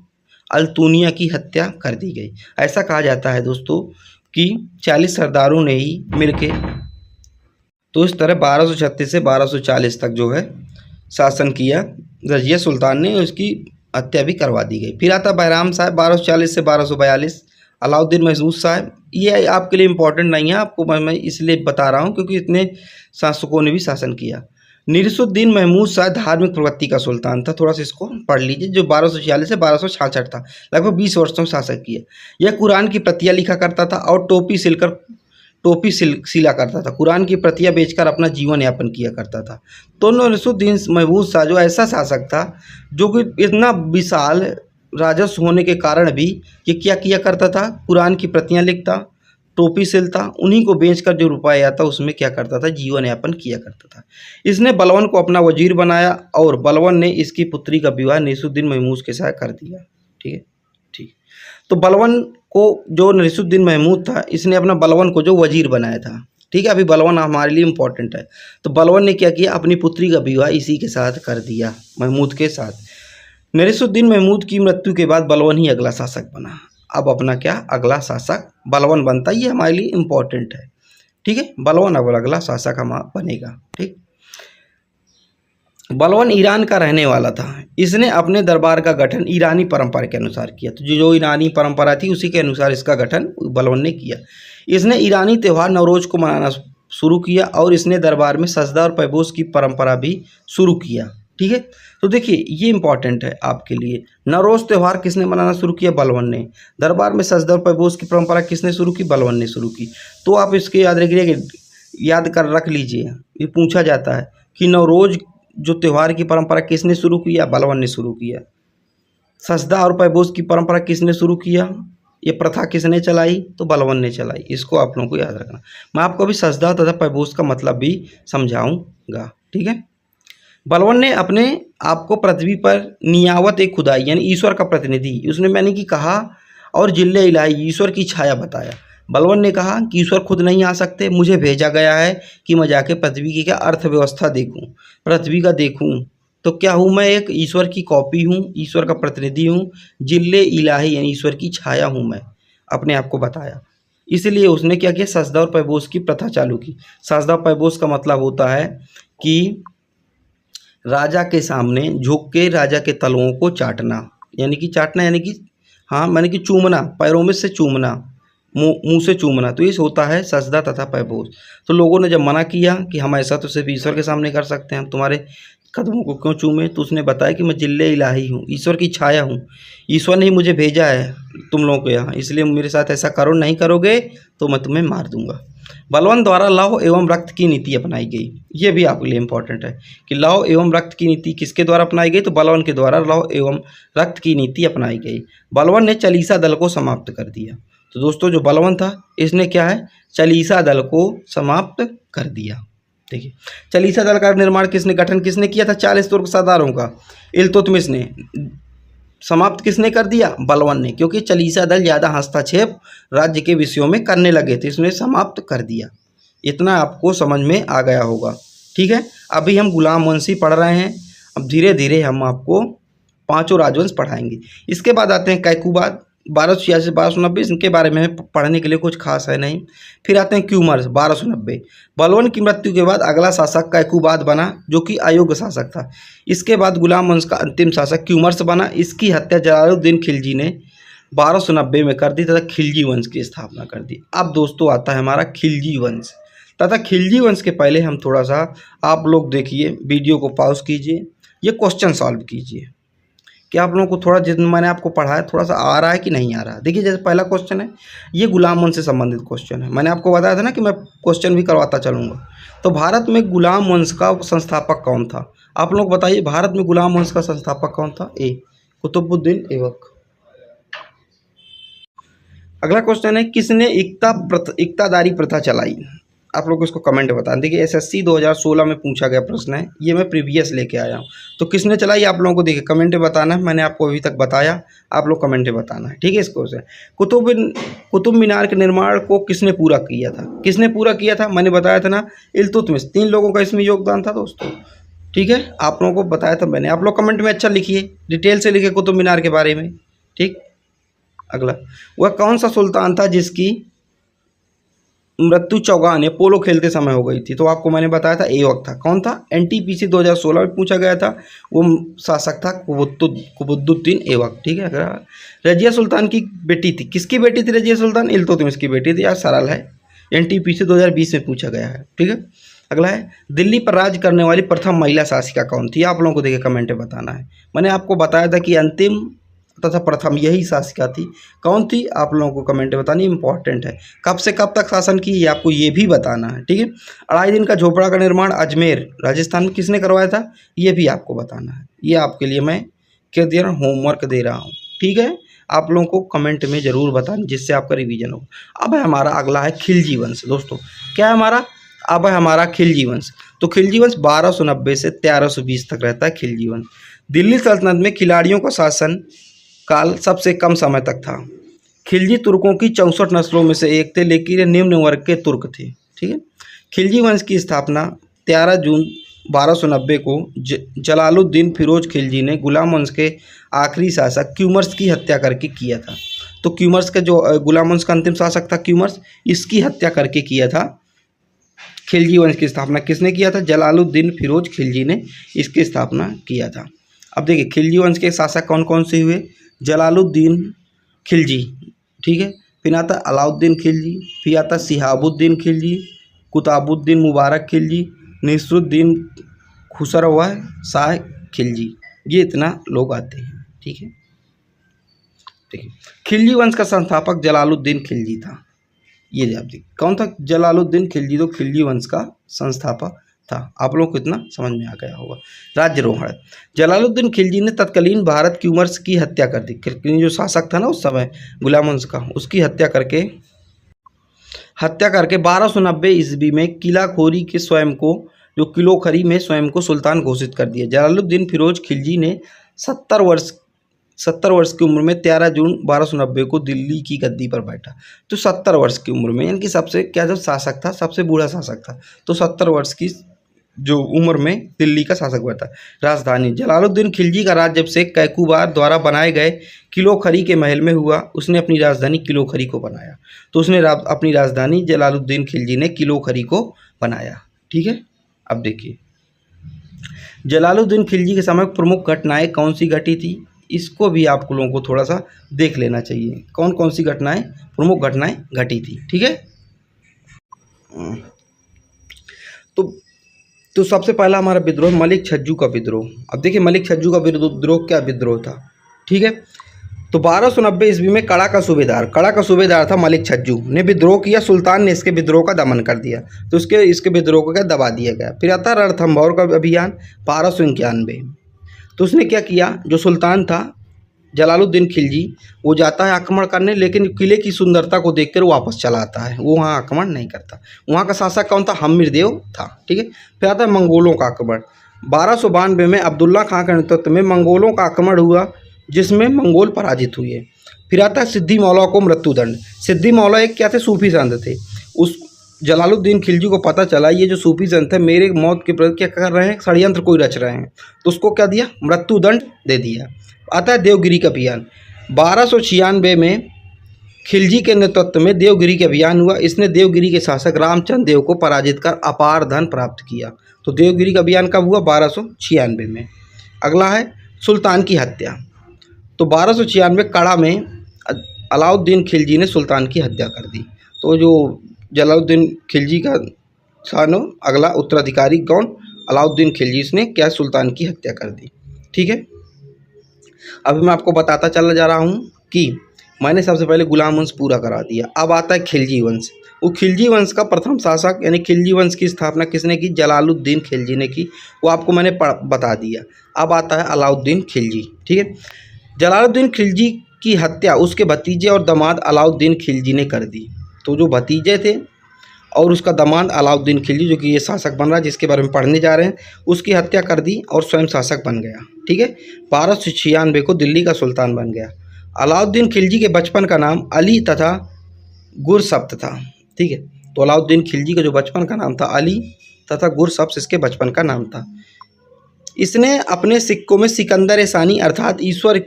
अल्तुनिया की हत्या कर दी गई। ऐसा कहा जाता है दोस्तों कि 40 सरदारों ने ही मिलके, तो इस तरह 1236 से 1240 तक जो है शासन किया रजिया सुल्तान ने, उसकी हत्या भी करवा दी गई। फिर आता बैराम साहब 1240 से 1242, अलाउद्दीन महमूद साहब, ये आपके लिए इम्पोर्टेंट नहीं है, आपको मैं इसलिए बता रहा हूँ क्योंकि इतने शासकों ने भी शासन किया। निरसुद्दीन महमूद शाह धार्मिक प्रवृत्ति का सुल्तान था, थोड़ा सा इसको पढ़ लीजिए, जो 1246 से 1266 था, लगभग 20 वर्षों शासक किया। यह कुरान की प्रतियां लिखा करता था और टोपी सिला करता था, कुरान की प्रतियां बेचकर अपना जीवन यापन किया करता था। तो निरसुद्दीन महमूद शाह जो ऐसा शासक था जो कि इतना विशाल राजस्व होने के कारण भी ये क्या किया करता था, कुरान की प्रतियां लिखता, टोपी सिलता, उन्हीं को बेचकर जो रुपया आता उसमें क्या करता था, जीवन यापन किया करता था। इसने बलवन को अपना वजीर बनाया और बलवन ने इसकी पुत्री का विवाह निरसुद्दीन महमूद के साथ कर दिया। ठीक है, ठीक। तो बलवन को जो निरसुद्दीन महमूद था, इसने अपना बलवन को जो वजीर बनाया था। ठीक है, अभी बलवन हमारे लिए इम्पोर्टेंट है। तो बलवन ने क्या किया, अपनी पुत्री का विवाह इसी के साथ कर दिया, महमूद के साथ। निरसुद्दीन महमूद की मृत्यु के बाद बलवन ही अगला शासक बना। अब अपना क्या, अगला शासक बलवन बनता, ये हमारे लिए इम्पोर्टेंट है। ठीक है, बलवन अब अगला शासक हमारा बनेगा। ठीक, बलवन ईरान का रहने वाला था। इसने अपने दरबार का गठन ईरानी परंपरा के अनुसार किया। तो जो ईरानी परंपरा थी उसी के अनुसार इसका गठन बलवन ने किया। इसने ईरानी त्यौहार नवरोज को मनाना शुरू किया और इसने दरबार में सजदा और पैबोस की परंपरा भी शुरू किया। ठीक है। तो देखिए ये इंपॉर्टेंट है आपके लिए। नवरोज त्यौहार किसने मनाना शुरू किया? बलबन ने। दरबार में सजदा और पैबोस की परंपरा किसने शुरू की? बलबन ने शुरू की। तो आप इसके याद रखिए, याद कर रख लीजिए, ये पूछा जाता है कि नवरोज जो त्यौहार की परंपरा किसने शुरू किया? बलबन ने शुरू किया। सजदा और पैबोस की परंपरा किसने शुरू किया? ये प्रथा किसने चलाई? तो बलबन ने चलाई। इसको आप लोगों को याद रखना। मैं आपको अभी सजदा तथा पैबोस का मतलब भी समझाऊंगा, ठीक है। बलबन ने अपने आप को पृथ्वी पर नियावत एक खुदाई यानी ईश्वर का प्रतिनिधि उसने मैंने कि कहा और जिल्ले इलाही ईश्वर की छाया बताया। बलबन ने कहा कि ईश्वर खुद नहीं आ सकते, मुझे भेजा गया है कि मैं जाके पृथ्वी की क्या अर्थव्यवस्था देखूं, पृथ्वी का देखूं। तो क्या हूँ मैं? एक ईश्वर की कॉपी हूँ, ईश्वर का प्रतिनिधि हूँ, जिल्ले इलाही यानी ईश्वर की छाया हूँ मैं, अपने आप को बताया। इसलिए उसने क्या किया? सजदा और पैबोस की प्रथा चालू की। सजदा और पैबोस का मतलब होता है कि राजा के सामने झुक के राजा के तलवों को चाटना, यानी कि चाटना यानी कि हाँ मैंने कि चूमना, पैरों में से चूमना, मुंह से चूमना। तो ये होता है सजदा तथा पैबोस। तो लोगों ने जब मना किया कि हम ऐसा तो सिर्फ ईश्वर के सामने कर सकते हैं, हम तुम्हारे कदमों को क्यों चूमे? तो उसने बताया कि मैं जिल्ले इलाही हूँ, ईश्वर की छाया हूँ, ईश्वर ने ही मुझे भेजा है तुम लोगों को यहाँ, इसलिए मेरे साथ ऐसा करो, नहीं करोगे तो मैं तुम्हें मार दूंगा। बलबन द्वारा लौह एवं रक्त की नीति अपनाई गई। ये भी आपके लिए इंपॉर्टेंट है कि लौह एवं रक्त की नीति किसके द्वारा अपनाई गई? तो बलबन के द्वारा लौह एवं रक्त की नीति अपनाई गई। बलबन ने चालीसा दल को समाप्त कर दिया। तो दोस्तों जो बलबन था इसने क्या है? चालीसा दल को समाप्त कर दिया। देखिए चालीसा दल का निर्माण किसने, गठन किसने किया था? 40 तुर्क सरदारों का इल्तुतमिश ने। समाप्त किसने कर दिया? बलबन ने, क्योंकि चालीसा दल ज़्यादा हस्तक्षेप राज्य के विषयों में करने लगे थे, इसने समाप्त कर दिया। इतना आपको समझ में आ गया होगा, ठीक है। अभी हम गुलाम वंशी पढ़ रहे हैं, अब धीरे धीरे हम आपको पांचों राजवंश पढ़ाएंगे। इसके बाद आते हैं कैकुबाद 1286 से 1290, इनके बारे में पढ़ने के लिए कुछ खास है नहीं। फिर आते हैं क्यूमर्स 1290। बलबन की मृत्यु के बाद अगला शासक कैकुबाद बना जो कि अयोग्य शासक था। इसके बाद गुलाम वंश का अंतिम शासक क्यूमर्स बना। इसकी हत्या जलालुद्दीन खिलजी ने 1290 में कर दी तथा खिलजी वंश की स्थापना कर दी। अब दोस्तों आता है हमारा खिलजी वंश। तथा खिलजी वंश के पहले हम थोड़ा सा आप लोग देखिए, वीडियो को पॉज कीजिए, ये क्वेश्चन सॉल्व कीजिए कि आप लोगों को थोड़ा जितना मैंने आपको पढ़ाया थोड़ा सा आ रहा है कि नहीं आ रहा है। देखिए जैसे पहला क्वेश्चन है, ये गुलाम वंश से संबंधित क्वेश्चन है। मैंने आपको बताया था ना कि मैं क्वेश्चन भी करवाता चलूँगा। तो भारत में गुलाम वंश का संस्थापक कौन था? आप लोग बताइए, भारत में गुलाम वंश का संस्थापक कौन था? ए कुतुबुद्दीन ऐबक। अगला क्वेश्चन है, किसने इक्तादारी प्रथा चलाई? आप लोग इसको कमेंट बताएं। देखिए एसएससी 2016 में पूछा गया प्रश्न है, ये मैं प्रीवियस लेके आया हूँ। तो किसने चलाई आप लोगों को देखिए कमेंट में बताना है। मैंने आपको अभी तक बताया, आप लोग कमेंट में बताना है, ठीक है। इसको से कुतुब मीनार के निर्माण को किसने पूरा किया था? किसने पूरा किया था? मैंने बताया था ना, इल्तुतमिश। 3 लोगों का इसमें योगदान था दोस्तों, ठीक है। आप लोगों को बताया था मैंने। आप लोग कमेंट में अच्छा लिखिए, डिटेल से लिखिए कुतुब मीनार के बारे में, ठीक। अगला, वह कौन सा सुल्तान था जिसकी मृत्यु चौगान या पोलो खेलते समय हो गई थी? तो आपको मैंने बताया था ऐबक था। कौन था? एनटीपीसी 2016 में पूछा गया था, वो शासक था कुतुबुद्दीन ऐबक, ठीक है। रजिया सुल्तान की बेटी थी, किसकी बेटी थी रजिया सुल्तान? इल्तुतमिश की बेटी थी। यार सरल है, एनटीपीसी 2020 में पूछा गया है, ठीक है। अगला है, दिल्ली पर राज करने वाली प्रथम महिला शासिका कौन थी? आप लोगों को देखिए कमेंट में बताना है। मैंने आपको बताया था कि अंतिम तथा प्रथम यही शासिका थी। कौन थी? आप लोगों को कमेंट में बतानी, इंपॉर्टेंट है। कब से कब तक शासन की ये आपको ये भी बताना है, ठीक है। 2.5 दिन का झोपड़ा का निर्माण अजमेर राजस्थान में किसने करवाया था? ये भी आपको बताना है। ये आपके लिए मैं क्या दे रहा हूँ? होमवर्क दे रहा हूँ, ठीक है। आप लोगों को कमेंट में ज़रूर बताना जिससे आपका रिवीजन हो। अब है हमारा अगला है खिलजी वंश। दोस्तों क्या है हमारा? अब है हमारा खिलजी वंश। तो खिलजी वंश 1290 से 1320 तक रहता है खिलजी वंश। दिल्ली सल्तनत में खिलाड़ियों का शासन काल सबसे कम समय तक था। खिलजी तुर्कों की 64 नस्लों में से एक थे, लेकिन ये निम्न वर्ग के तुर्क थे, ठीक है। खिलजी वंश की स्थापना 13 जून 1290 को जलालुद्दीन फिरोज खिलजी ने गुलाम वंश के आखिरी शासक क्यूमर्स की हत्या करके किया था। तो क्यूमर्स का जो गुलाम वंश का अंतिम शासक था क्यूमर्स, इसकी हत्या करके किया था। खिलजी वंश की स्थापना किसने किया था? जलालुद्दीन फिरोज खिलजी ने इसकी स्थापना किया था। अब देखिए खिलजी वंश के शासक कौन कौन से हुए? जलालुद्दीन खिलजी, ठीक है। फिर आता अलाउद्दीन खिलजी, फिर आता शिहाबुद्दीन खिलजी, कुतुबुद्दीन मुबारक खिलजी, नसीरुद्दीन खुसरवा शाह खिलजी, ये इतना लोग आते हैं। ठीक है, देखिए खिलजी वंश का संस्थापक जलालुद्दीन खिलजी था। ये आप देखिए कौन था, जलालुद्दीन खिलजी, तो खिलजी वंश का संस्थापक था। आप लोगों को इतना समझ में आ गया होगा। राज्यरोहण, जलालुद्दीन खिलजी ने तत्कालीन भारत की उमर की हत्या कर दी। जो शासक था ना उस समय गुलाम वंश का, उसकी हत्या करके 1290 ईस्वी में किलाखोरी के स्वयं को, जो किलोखरी में स्वयं को सुल्तान घोषित कर दिया। जलालुद्दीन फिरोज खिलजी ने 70 वर्ष की उम्र में 13 जून 1290 को दिल्ली की गद्दी पर बैठा। तो 70 वर्ष की उम्र में, यानी कि सबसे क्या जो शासक था, सबसे बूढ़ा शासक था, तो 70 वर्ष की जो उम्र में दिल्ली का शासक बैठा। राजधानी, जलालुद्दीन खिलजी का राज्य जब शेख कैकूबार द्वारा बनाए गए किलोखरी के महल में हुआ, उसने अपनी राजधानी किलोखरी को बनाया। तो उसने अपनी राजधानी जलालुद्दीन खिलजी ने किलोखरी को बनाया। ठीक है, अब देखिए जलालुद्दीन खिलजी के समय प्रमुख घटनाएं कौन सी घटी थी, इसको भी आप लोगों को थोड़ा सा देख लेना चाहिए, कौन कौन सी घटनाएं, प्रमुख घटनाएं घटी थी। ठीक है, तो सबसे पहला हमारा विद्रोह मलिक छज्जू का विद्रोह। अब देखिए मलिक छज्जू का विद्रोह क्या विद्रोह था। ठीक है, तो 1290 ईस्वी में कड़ा का सूबेदार था मलिक छज्जू ने विद्रोह किया। सुल्तान ने इसके विद्रोह का दमन कर दिया, तो इसके विद्रोह को क्या दबा दिया गया। फिर आता रणथंभौर का अभियान 1291। तो उसने क्या किया, जो सुल्तान था जलालुद्दीन खिलजी, वो जाता है आक्रमण करने, लेकिन किले की सुंदरता को देखकर वो वापस चला आता है, वो वहाँ आक्रमण नहीं करता। वहाँ का शासक कौन था, हम्मीरदेव था। ठीक है, फिर आता है मंगोलों का आक्रमण। 1292 में अब्दुल्ला खां के नेतृत्व में मंगोलों का आक्रमण हुआ, जिसमें मंगोल पराजित हुए। फिर आता है सिद्दी मौला को मृत्युदंड। सिद्दी मौला एक क्या थे, सूफी संत थे। उस जलालुद्दीन खिलजी को पता चला ये जो सूफी संत है मेरे मौत के प्रति क्या कर रहे हैं, षड्यंत्र कोई रच रहे हैं, तो उसको क्या दिया, मृत्युदंड दे दिया। आता है देवगिरी का अभियान। 1296 में खिलजी के नेतृत्व में देवगिरी का अभियान हुआ। इसने देवगिरी के शासक रामचंद्र देव को पराजित कर अपार धन प्राप्त किया। तो देवगिरी का अभियान कब हुआ, 1296 में। अगला है सुल्तान की हत्या। तो 1296 कड़ा में अलाउद्दीन खिलजी ने सुल्तान की हत्या कर दी। तो जो जलालुद्दीन खिलजी का सानो अगला उत्तराधिकारी कौन, अलाउद्दीन खिलजी, इसने क्या सुल्तान की हत्या कर दी। ठीक है, अभी मैं आपको बताता चला जा रहा हूँ कि मैंने सबसे पहले गुलाम वंश पूरा करा दिया। अब आता है खिलजी वंश। वो खिलजी वंश का प्रथम शासक यानी खिलजी वंश की स्थापना किसने की, जलालुद्दीन खिलजी ने की, वो आपको मैंने बता दिया। अब आता है अलाउद्दीन खिलजी। ठीक है, जलालुद्दीन खिलजी की हत्या उसके भतीजे और दामाद अलाउद्दीन खिलजी ने कर दी। तो जो भतीजे थे और उसका दामाद अलाउद्दीन खिलजी, जो कि ये शासक बन रहा है जिसके बारे में पढ़ने जा रहे हैं, उसकी हत्या कर दी और स्वयं शासक बन गया। ठीक है, 1296 को दिल्ली का सुल्तान बन गया। अलाउद्दीन खिलजी के बचपन का नाम अली तथा गुरसब्त था। ठीक है, तो अलाउद्दीन खिलजी का जो बचपन का नाम था अली तथा गुरसब्त इसके बचपन का नाम था। इसने अपने सिक्कों में सिकंदर सानी अर्थात ईश्वर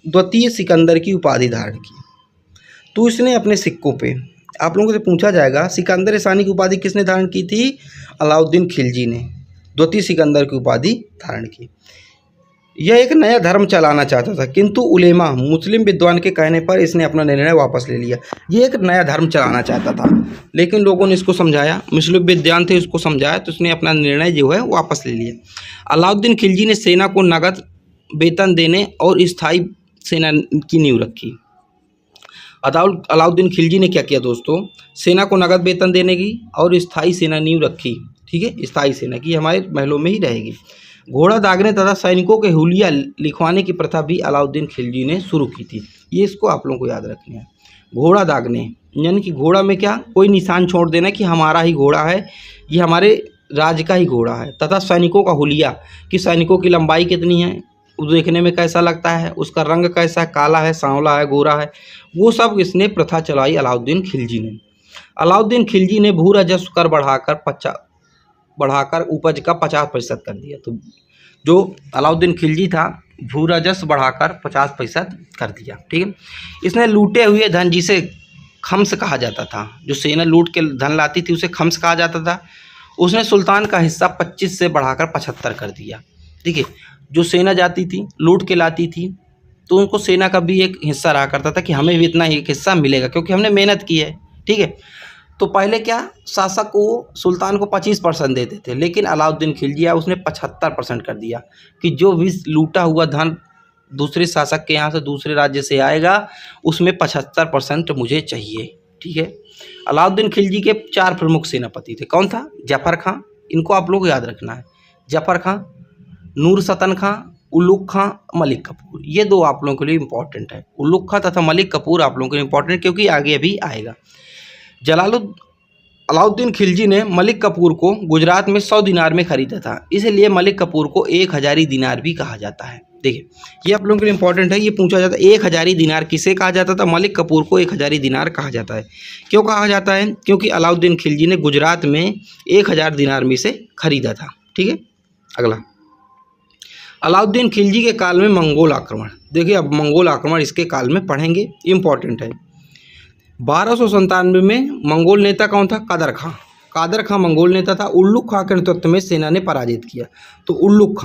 द्वितीय सिकंदर की उपाधि धारण की। तो इसने अपने सिक्कों पे, आप लोगों से पूछा जाएगा सिकंदर सानी की उपाधि किसने धारण की थी, अलाउद्दीन खिलजी ने द्वितीय सिकंदर की उपाधि धारण की। यह एक नया धर्म चलाना चाहता था, किंतु उलेमा मुस्लिम विद्वान के कहने पर इसने अपना निर्णय वापस ले लिया। ये एक नया धर्म चलाना चाहता था, लेकिन लोगों ने इसको समझाया, मुस्लिम विद्वान थे उसको समझाया, तो उसने अपना निर्णय जो है वापस ले लिया। अलाउद्दीन खिलजी ने सेना को नगद वेतन देने और स्थायी सेना की नींव रखी। अलाउद्दीन खिलजी ने क्या किया दोस्तों, सेना को नगद वेतन देने की और स्थायी सेना नींव रखी। ठीक है, स्थायी सेना की हमारे महलों में ही रहेगी। घोड़ा दागने तथा सैनिकों के हुलिया लिखवाने की प्रथा भी अलाउद्दीन खिलजी ने शुरू की थी। ये इसको आप लोगों को याद रखना है। घोड़ा दागने यानी कि घोड़ा में क्या, कोई निशान छोड़ देना कि हमारा ही घोड़ा है, ये हमारे राज्य का ही घोड़ा है। तथा सैनिकों का हुलिया कि सैनिकों की लंबाई कितनी है, देखने में कैसा लगता है, उसका रंग कैसा है, काला है, सांवला है, गोरा है, वो सब इसने प्रथा चलाई अलाउद्दीन खिलजी ने। अलाउद्दीन खिलजी ने भू राजस्व कर बढ़ाकर उपज का 50% कर दिया। तो जो अलाउद्दीन खिलजी था भू राजस्व बढ़ाकर 50% कर दिया। ठीक है, इसने लूटे हुए धन, जिसे खम्स कहा जाता था, जो सेना लूट के धन लाती थी उसे खम्स कहा जाता था, उसने सुल्तान का हिस्सा 25 से बढ़ाकर 75 कर दिया। ठीक है, जो सेना जाती थी लूट के लाती थी तो उनको सेना का भी एक हिस्सा रहा करता था कि हमें भी इतना एक हिस्सा मिलेगा क्योंकि हमने मेहनत की है। ठीक है, तो पहले क्या, शासक को, सुल्तान को 25% देते थे, लेकिन अलाउद्दीन खिलजी आया, उसने 75% कर दिया कि जो भी लूटा हुआ धन दूसरे शासक के यहाँ से, दूसरे राज्य से आएगा, उसमें 75% मुझे चाहिए। ठीक है। अलाउद्दीन खिलजी के 4 प्रमुख सेनापति थे। कौन था? जफर खां, इनको आप लोग याद रखना है। जफर खां, नूर सतन खां, उल्लुग खां, मलिक कपूर, ये 2 आप लोगों के लिए इंपॉर्टेंट है। उल्लुग खां तथा मलिक कपूर आप लोगों के लिए इंपॉर्टेंट, क्योंकि आगे अभी आएगा। अलाउद्दीन खिलजी ने मलिक कपूर को गुजरात में 100 दिनार में खरीदा था, इसलिए मलिक कपूर को 1000 दिनार भी कहा जाता है। देखिए, ये आप लोगों के लिए इंपॉर्टेंट है, ये पूछा जाता है 1000 दिनार किसे कहा जाता था? मलिक कपूर को 1000 दिनार कहा जाता है। क्यों कहा जाता है? क्योंकि अलाउद्दीन खिलजी ने गुजरात में 1000 दिनार में से खरीदा था। ठीक है। अगला, अलाउद्दीन खिलजी के काल में मंगोल आक्रमण। देखिए, अब मंगोल आक्रमण इसके काल में पढ़ेंगे, इंपॉर्टेंट है। 1297 में मंगोल नेता कौन था? कादर खां। कादर खां मंगोल नेता था। उल्लुग खां के नेतृत्व में सेना ने पराजित किया। तो उल्लुग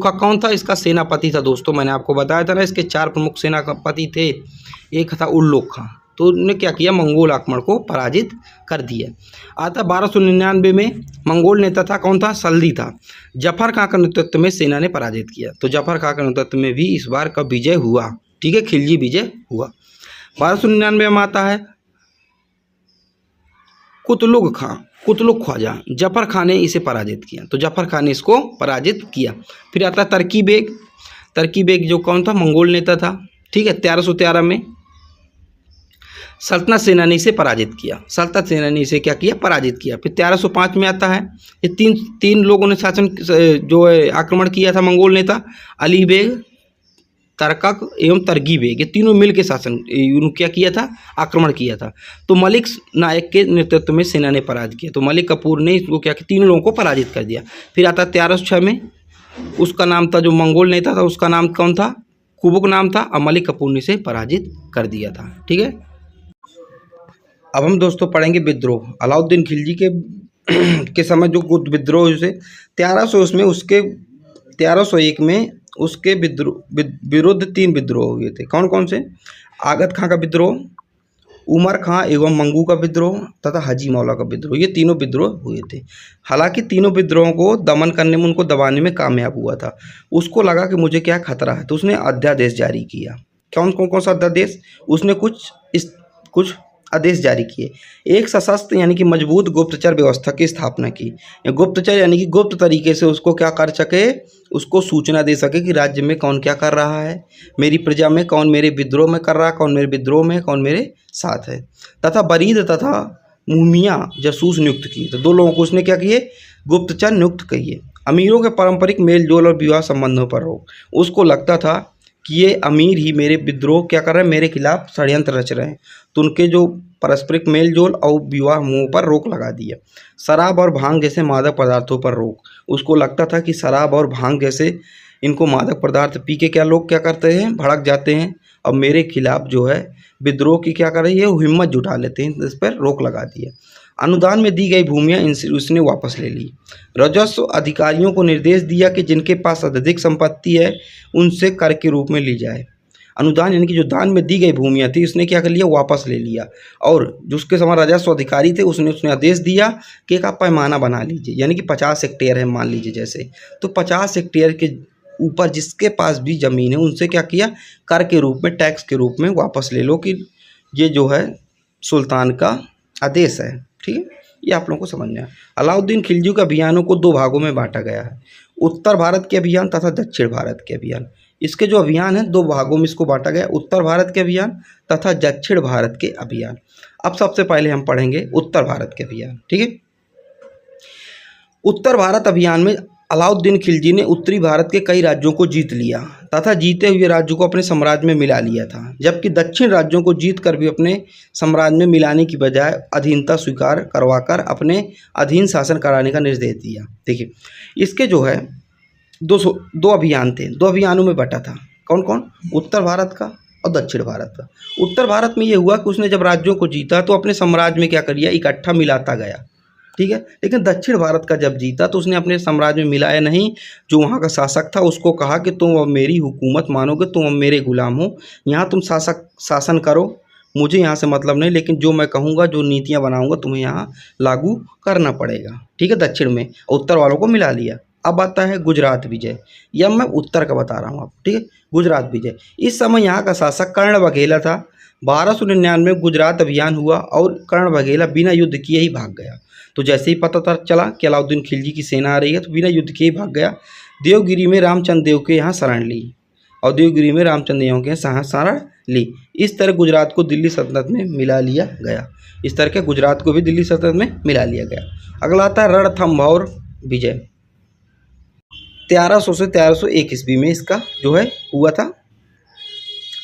खां कौन था? इसका सेनापति था दोस्तों, मैंने आपको बताया था ना, इसके 4 प्रमुख सेनापति थे। एक था उल्लुग खां, तो उन्होंने क्या किया? मंगोल आक्रमण को पराजित कर दिया। आता 1299 में मंगोल नेता था, कौन था? सल्दी था। जफर खां के नेतृत्व में सेना ने पराजित किया। तो जफर खां के नेतृत्व में भी इस बार का विजय हुआ। ठीक है, खिलजी विजय हुआ। 1299 में आता है कुतलुग ख्वाजा। जफर खां ने इसे पराजित किया, तो जफर खां ने इसको पराजित किया। फिर आता तरकी बेग जो कौन था? मंगोल नेता था। ठीक है। 1313 में सल्तनत सेना ने इसे पराजित किया। सल्तनत सेना ने इसे क्या किया? पराजित किया। फिर 1305 में आता है, ये तीन लोगों ने शासन जो आक्रमण किया था मंगोल नेता, अली बेग, तरकक एवं तरगी बेग, ये तीनों मिल के शासन क्या किया था? आक्रमण किया था। तो मलिक नायक के नेतृत्व में सेना ने पराजित किया। तो मलिक कपूर ने इसको क्या किया? 3 लोगों को पराजित कर दिया। फिर आता 1306 में, उसका नाम था, जो मंगोल नेता था उसका नाम कौन था? कुबुक नाम था, और मलिक कपूर ने इसे पराजित कर दिया था। ठीक है। अब हम दोस्तों पढ़ेंगे विद्रोह। अलाउद्दीन खिलजी के समय जो गुप्त विद्रोह से 1300 में, उसके 1301 में उसके विरुद्ध 3 विद्रोह हुए थे। कौन कौन से? आगत खां का विद्रोह, उमर खां एवं मंगू का विद्रोह तथा हाजी मौला का विद्रोह, ये तीनों विद्रोह हुए थे। हालांकि तीनों विद्रोहों को दमन करने में, उनको दबाने में कामयाब हुआ था। उसको लगा कि मुझे क्या खतरा है, तो उसने अध्यादेश जारी किया। कौन सा अध्यादेश? उसने कुछ आदेश जारी किए। एक सशस्त्र यानी कि मजबूत गुप्तचर व्यवस्था की स्थापना की। गुप्तचर यानी कि गुप्त तरीके से उसको क्या कर सके? उसको सूचना दे सके कि राज्य में कौन क्या कर रहा है, मेरी प्रजा में कौन मेरे विद्रोह में कर रहा है, कौन मेरे विद्रोह में, कौन मेरे साथ है। तथा बरीद तथा मुहमिया जासूस नियुक्त किए। तो 2 लोगों को उसने क्या किए? गुप्तचर नियुक्त किए। अमीरों के पारंपरिक मेल जोल और विवाह संबंधों पर रोक। उसको लगता था कि ये अमीर ही मेरे विद्रोह क्या कर रहे हैं, मेरे खिलाफ षड्यंत्र रच रहे हैं, तो उनके जो पारस्परिक मेल जोल और विवाह मुँह पर रोक लगा दिया। शराब और भांग जैसे मादक पदार्थों पर रोक। उसको लगता था कि शराब और भांग जैसे इनको मादक पदार्थ पी के क्या लोग क्या करते हैं? भड़क जाते हैं, और मेरे खिलाफ जो है विद्रोह की क्या कर रही है? हिम्मत जुटा लेते हैं, इस पर रोक लगा दिया। अनुदान में दी गई भूमियाँ उसने वापस ले ली। राजस्व अधिकारियों को निर्देश दिया कि जिनके पास अधिक संपत्ति है उनसे कर के रूप में ली जाए। अनुदान यानी कि जो दान में दी गई भूमियाँ थी, उसने क्या कर लिया? वापस ले लिया। और जो उसके समय राजस्व अधिकारी थे, उसने आदेश दिया कि एक आप पैमाना बना लीजिए, यानी कि 50 हेक्टेयर है मान लीजिए जैसे, तो 50 हेक्टेयर के ऊपर जिसके पास भी ज़मीन है उनसे क्या किया? कर के रूप में, टैक्स के रूप में वापस ले लो, कि ये जो है सुल्तान का आदेश है। ठीक है, ये आप लोगों को समझना है। अलाउद्दीन खिलजी के अभियानों को 2 भागों में बांटा गया है, उत्तर भारत के अभियान तथा दक्षिण भारत के अभियान। इसके जो अभियान है 2 भागों में इसको बांटा गया, उत्तर भारत के अभियान तथा दक्षिण भारत के अभियान। अब सबसे पहले हम पढ़ेंगे उत्तर भारत के अभियान। ठीक है। उत्तर भारत अभियान में अलाउद्दीन खिलजी ने उत्तरी भारत के कई राज्यों को जीत लिया तथा जीते हुए राज्यों को अपने साम्राज्य में मिला लिया था, जबकि दक्षिण राज्यों को जीत कर भी अपने साम्राज्य में मिलाने की बजाय अधीनता स्वीकार करवाकर अपने अधीन शासन कराने का निर्देश दिया। देखिए, इसके जो है 2 अभियान थे, 2 अभियानों में बटा था। कौन कौन? उत्तर भारत का और दक्षिण भारत का। उत्तर भारत में ये हुआ कि उसने जब राज्यों को जीता तो अपने साम्राज्य में क्या कर लिया? इकट्ठा मिलाता गया। ठीक है। लेकिन दक्षिण भारत का जब जीता तो उसने अपने साम्राज्य में मिलाया नहीं। जो वहाँ का शासक था उसको कहा कि तुम अब मेरी हुकूमत मानोगे, तुम अब मेरे गुलाम हो, यहाँ तुम शासन करो, मुझे यहाँ से मतलब नहीं, लेकिन जो मैं कहूँगा, जो नीतियाँ बनाऊँगा, तुम्हें यहाँ लागू करना पड़ेगा। ठीक है, दक्षिण में उत्तर वालों को मिला लिया। अब आता है गुजरात विजय, या मैं उत्तर का बता रहा हूँ आप। ठीक है, गुजरात विजय। इस समय यहाँ का शासक कर्ण बघेला था। 1299 में गुजरात अभियान हुआ और कर्ण बघेला बिना युद्ध किए ही भाग गया। तो जैसे ही पता चला कि अलाउद्दीन खिलजी की सेना आ रही है, तो बिना युद्ध किए ही भाग गया। देवगिरी में रामचंद्र देव के यहाँ शरण ली, और देवगिरी में रामचंद्र देव के यहाँ शरण ली। इस तरह गुजरात को दिल्ली सल्तनत में मिला लिया गया। इस तरह के गुजरात को भी दिल्ली सल्तनत में मिला लिया गया। अगला आता है रणथंभौर विजय। 1300 से 1301 ईस्वी में इसका जो है हुआ था,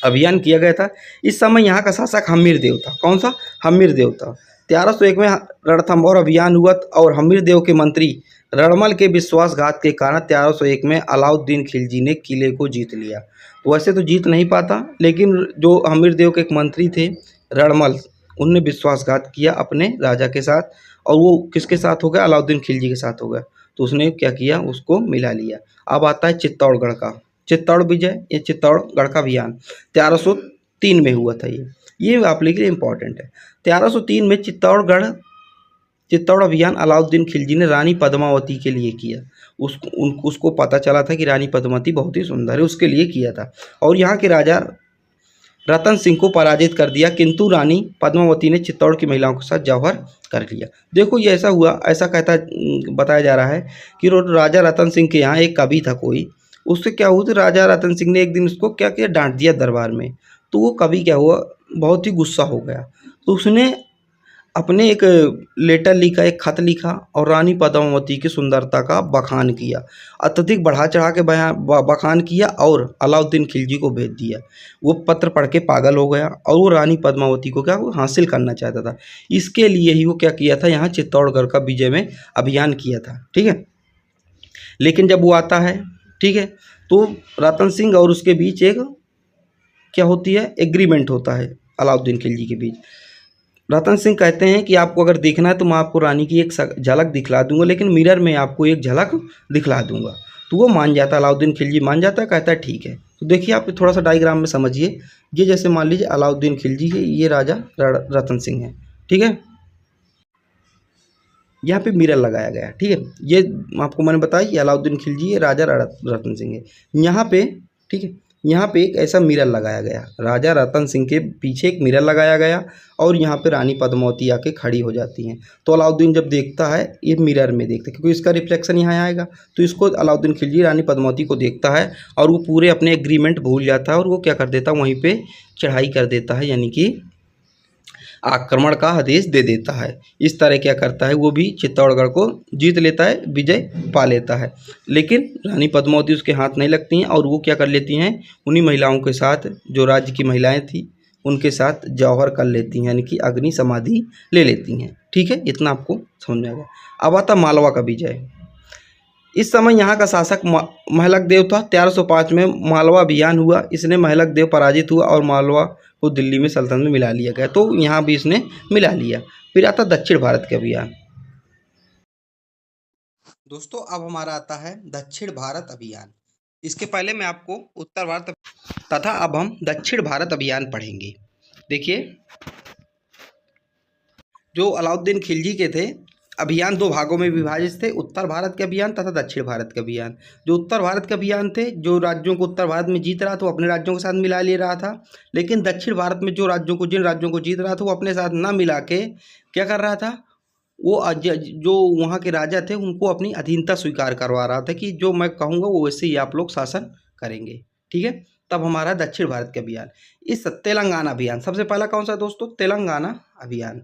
अभियान किया गया था। इस समय यहाँ का शासक हम्मीर देव था। कौन सा? हम्मीर देव था। 1301 में रणथंभौर अभियान हुआ और हम्मीर देव के मंत्री रणमल के विश्वासघात के कारण 1301 में अलाउद्दीन खिलजी ने किले को जीत लिया। तो वैसे तो जीत नहीं पाता, लेकिन जो हम्मीर देव के एक मंत्री थे रणमल, उनने विश्वासघात किया अपने राजा के साथ, और वो किसके साथ हो गया? अलाउद्दीन खिलजी के साथ हो गया। तो उसने क्या किया? उसको मिला लिया। अब आता है चित्तौड़गढ़ का चित्तौड़ विजय। ये चित्तौड़गढ़ का अभियान 1303 में हुआ था। ये आप लिख लिए, इंपॉर्टेंट है। 1303 में चित्तौड़ अभियान अलाउद्दीन खिलजी ने रानी पद्मावती के लिए किया। उसको पता चला था कि रानी पद्मावती बहुत ही सुंदर है, उसके लिए किया था। और यहाँ के राजा रतन सिंह को पराजित कर दिया, किंतु रानी पद्मावती ने चित्तौड़ की महिलाओं के साथ जौहर कर लिया। देखो ये ऐसा हुआ, ऐसा बताया जा रहा है कि राजा रतन सिंह के यहाँ एक कवि था कोई, उससे क्या हुआ था, राजा रतन सिंह ने एक दिन उसको क्या किया? डांट दिया दरबार में। तो वो कवि क्या हुआ? बहुत ही गुस्सा हो गया। तो उसने अपने एक लेटर लिखा, एक खत लिखा, और रानी पद्मावती की सुंदरता का बखान किया, अत्यधिक बढ़ा चढ़ा के बखान किया, और अलाउद्दीन खिलजी को भेज दिया। वो पत्र पढ़ के पागल हो गया, और वो रानी पद्मावती को क्या हासिल करना चाहता था। इसके लिए ही वो क्या किया था? यहाँ चित्तौड़गढ़ का विजय में अभियान किया था। ठीक है, लेकिन जब वो आता है, ठीक है, तो रतन सिंह और उसके बीच एक क्या होती है? एग्रीमेंट होता है अलाउद्दीन खिलजी के बीच। रतन सिंह कहते हैं कि आपको अगर देखना है तो मैं आपको रानी की एक झलक दिखला दूंगा, लेकिन मिरर में आपको एक झलक दिखला दूंगा। तो वो मान जाता है, अलाउद्दीन खिलजी मान जाता है, कहता है ठीक है। तो देखिए आप थोड़ा सा डायग्राम में समझिए। ये जैसे मान लीजिए अलाउद्दीन खिलजी है, ये राजा रतन सिंह है। ठीक है, यहाँ पे मिरर लगाया गया। ठीक है, ये आपको मैंने बताया कि अलाउद्दीन खिलजी है, राजा रतन सिंह है। यहाँ पे, ठीक है, यहाँ पे एक ऐसा मिरर लगाया गया, राजा रतन सिंह के पीछे एक मिरर लगाया गया, और यहाँ पे रानी पद्मावती आके खड़ी हो जाती हैं। तो अलाउद्दीन जब देखता है, ये मिरर में देखता है, क्योंकि इसका रिफ्लेक्शन यहाँ आएगा, तो इसको अलाउद्दीन खिलजी रानी पद्मावती को देखता है, और वो पूरे अपने एग्रीमेंट भूल जाता है, और वो क्या कर देता है? वहीं पर चढ़ाई कर देता है, यानी कि आक्रमण का आदेश दे देता है। इस तरह क्या करता है? वो भी चित्तौड़गढ़ को जीत लेता है, विजय पा लेता है। लेकिन रानी पद्मावती उसके हाथ नहीं लगती हैं, और वो क्या कर लेती हैं? उन्हीं महिलाओं के साथ, जो राज्य की महिलाएं थी, उनके साथ जौहर कर लेती हैं, यानी कि अग्नि समाधि ले लेती हैं। ठीक है, इतना आपको समझ में आ गया। अब आता मालवा का विजय। इस समय यहाँ का शासक महलक देव था। 1305 में मालवा अभियान हुआ, इसने महलक देव पराजित हुआ, और मालवा को दिल्ली में सल्तनत में मिला लिया गया। तो यहाँ भी इसने मिला लिया। फिर आता दक्षिण भारत के अभियान। दोस्तों अब हमारा आता है दक्षिण भारत अभियान। इसके पहले मैं आपको उत्तर भारत तथा अब हम दक्षिण भारत अभियान पढ़ेंगे। देखिए, जो अलाउद्दीन खिलजी के थे, अभियान दो भागों में विभाजित थे, उत्तर भारत के अभियान तथा दक्षिण भारत के अभियान। जो उत्तर भारत के अभियान थे, जो राज्यों को उत्तर भारत में जीत रहा था वो अपने राज्यों के साथ मिला ले रहा था, लेकिन दक्षिण भारत में जिन राज्यों को जीत रहा था वो अपने साथ ना मिला के क्या कर रहा था? वो जो वहाँ के राजा थे उनको अपनी अधीनता स्वीकार करवा रहा था कि जो मैं कहूँगा वो वैसे ही आप लोग शासन करेंगे। ठीक है, तब हमारा दक्षिण भारत के अभियान। इस तेलंगाना अभियान सबसे पहला कौन सा दोस्तों? तेलंगाना अभियान।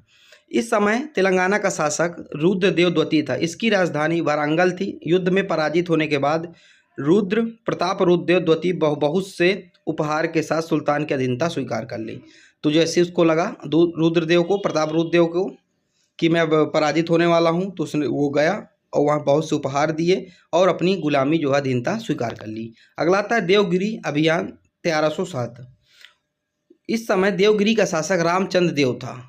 इस समय तेलंगाना का शासक रुद्रदेव द्वितीय था। इसकी राजधानी वारंगल थी। युद्ध में पराजित होने के बाद रुद्रदेव द्वितीय बहुत से उपहार के साथ सुल्तान की अधीनता स्वीकार कर ली। तो जैसे उसको लगा प्रताप रुद्रदेव को कि मैं पराजित होने वाला हूँ, तो उसने वो गया और वहाँ बहुत से उपहार दिए और अपनी गुलामी जो है अधीनता स्वीकार कर ली। अगला आता है देवगिरी अभियान 1307। इस समय देवगिरी का शासक रामचंद्र देव था।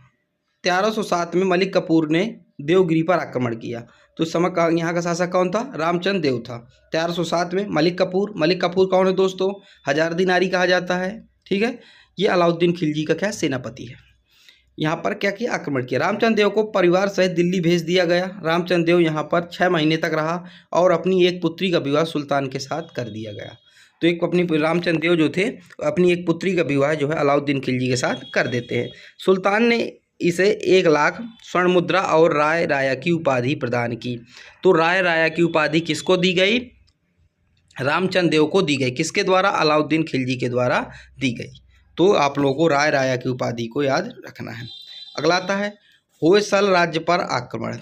1307 में मलिक कपूर ने देवगिरी पर आक्रमण किया। तो इस समय का यहाँ का शासक कौन था? रामचंद्र देव था। 1307 में मलिक कपूर कौन है दोस्तों? हजार दिनारी कहा जाता है। ठीक है, ये अलाउद्दीन खिलजी का क्या सेनापति है। यहाँ पर क्या किया, आक्रमण किया। रामचंद्र देव को परिवार सहित दिल्ली भेज दिया गया। रामचंद्र देव यहाँ पर 6 महीने तक रहा और अपनी एक पुत्री का विवाह सुल्तान के साथ कर दिया गया। तो एक अपनी रामचंद्र देव जो थे अपनी एक पुत्री का विवाह जो है अलाउद्दीन खिलजी के साथ कर देते हैं। सुल्तान ने इसे 1 लाख स्वर्ण मुद्रा और राय राया की उपाधि प्रदान की। तो राय राया की उपाधि किसको दी गई, रामचंद्र देव को दी गई। किसके द्वारा, अलाउद्दीन खिलजी के द्वारा दी गई। तो आप लोगों को राय राया की उपाधि को याद रखना है। अगला आता है होयसल राज्य पर आक्रमण।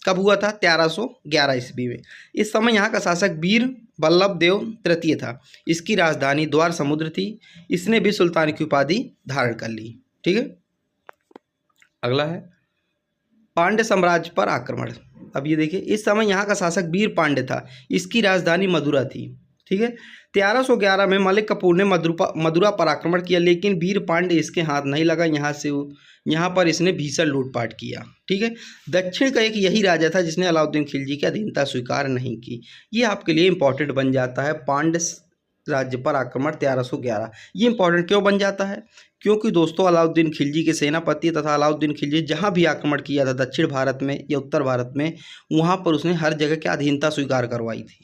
कब हुआ था, 1311 ईस्वी में। इस समय यहाँ का शासक वीर बल्लभ देव तृतीय था। इसकी राजधानी द्वार समुद्र थी। इसने भी सुल्तान की उपाधि धारण कर ली। ठीक है, अगला है पांड्य साम्राज्य पर आक्रमण। अब ये देखिए, इस समय यहाँ का शासक वीर पांड्य था। इसकी राजधानी मदुरा थी। ठीक है, 1311 में मलिक कपूर ने मदुरा पर आक्रमण किया, लेकिन वीर पांड्य इसके हाथ नहीं लगा। यहाँ पर इसने भीषण लूटपाट किया। ठीक है, दक्षिण का एक यही राजा था जिसने अलाउद्दीन खिलजी की अधीनता स्वीकार नहीं की। ये आपके लिए इंपॉर्टेंट बन जाता है, पांड्य राज्य पर आक्रमण 1311। ये इंपॉर्टेंट क्यों बन जाता है, क्योंकि दोस्तों अलाउद्दीन खिलजी के सेनापति तथा अलाउद्दीन खिलजी जहाँ भी आक्रमण किया था दक्षिण भारत में या उत्तर भारत में, वहाँ पर उसने हर जगह की अधीनता स्वीकार करवाई थी।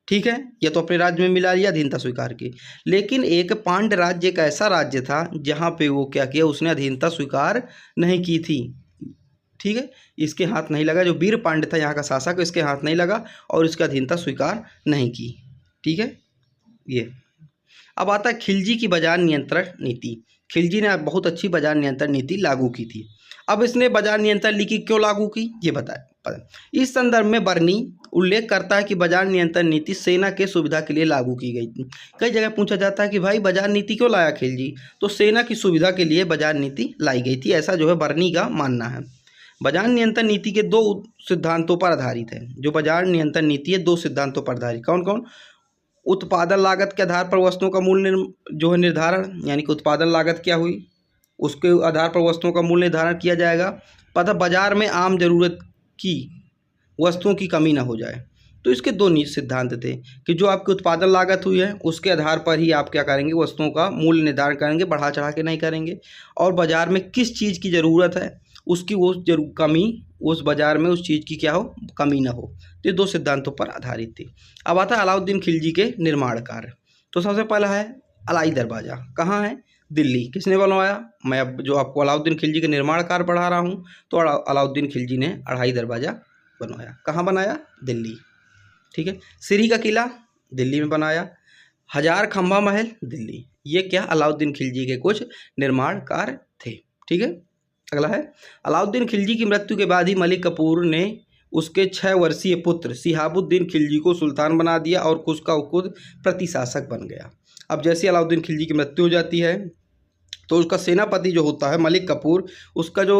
ठीक है, ये तो अपने राज्य में मिला लिया, अधीनता स्वीकार की। लेकिन एक पांड्य राज्य एक ऐसा राज्य था जहाँ पे वो क्या किया, उसने अधीनता स्वीकार नहीं की थी। ठीक है, इसके हाथ नहीं लगा। जो वीर पांड्य था यहाँ का शासक, इसके हाथ नहीं लगा और इसकी अधीनता स्वीकार नहीं की। ठीक है, ये अब आता है खिलजी की बाजार नियंत्रण नीति। खिलजी ने बहुत अच्छी बाजार नियंत्रण नीति लागू की थी। अब इसने बाजार नियंत्रण नीति क्यों लागू की, ये बताए। इस संदर्भ में बर्नी उल्लेख करता है कि बाजार नियंत्रण नीति सेना के सुविधा के लिए लागू की गई थी। कई जगह पूछा जाता है कि भाई बाजार नीति क्यों लाया खिलजी, तो सेना की सुविधा के लिए बाजार नीति लाई गई थी, ऐसा जो है बर्नी का मानना है। बाजार नियंत्रण नीति के 2 सिद्धांतों पर आधारित है। जो बाजार नियंत्रण नीति है 2 सिद्धांतों पर आधारित। कौन कौन, उत्पादन लागत के आधार पर वस्तुओं का मूल्य जो है निर्धारण, यानी कि उत्पादन लागत क्या हुई उसके आधार पर वस्तुओं का मूल्य निर्धारण किया जाएगा। तथा बाजार में आम जरूरत की वस्तुओं की कमी ना हो जाए। तो इसके 2 सिद्धांत थे कि जो आपकी उत्पादन लागत हुई है उसके आधार पर ही आप क्या करेंगे, वस्तुओं का मूल्य निर्धारण करेंगे, बढ़ा चढ़ा के नहीं करेंगे। और बाजार में किस चीज़ की ज़रूरत है उसकी वो कमी, उस बाजार में उस चीज़ की क्या हो, कमी ना हो। तो ये 2 सिद्धांतों पर आधारित थी। अब आता है अलाउद्दीन खिलजी के निर्माण कार्य। तो सबसे पहला है अलाई दरवाज़ा। कहाँ है, दिल्ली। किसने बनवाया, मैं अब जो आपको अलाउद्दीन खिलजी के निर्माण कार्य पढ़ा रहा हूँ, तो अलाउद्दीन खिलजी ने अढ़ाई दरवाज़ा बनवाया। कहाँ बनाया, दिल्ली। ठीक है, सिरी का किला दिल्ली में बनाया। 1000 खंभा महल दिल्ली। ये क्या, अलाउद्दीन खिलजी के कुछ निर्माण कार्य थे। ठीक है, अगला है अलाउद्दीन खिलजी की मृत्यु के बाद ही मलिक कपूर ने उसके 6 वर्षीय पुत्र शिहाबुद्दीन खिलजी को सुल्तान बना दिया और उसका खुद प्रतिशासक बन गया। अब जैसे अलाउद्दीन खिलजी की मृत्यु हो जाती है तो उसका सेनापति जो होता है मलिक कपूर, उसका जो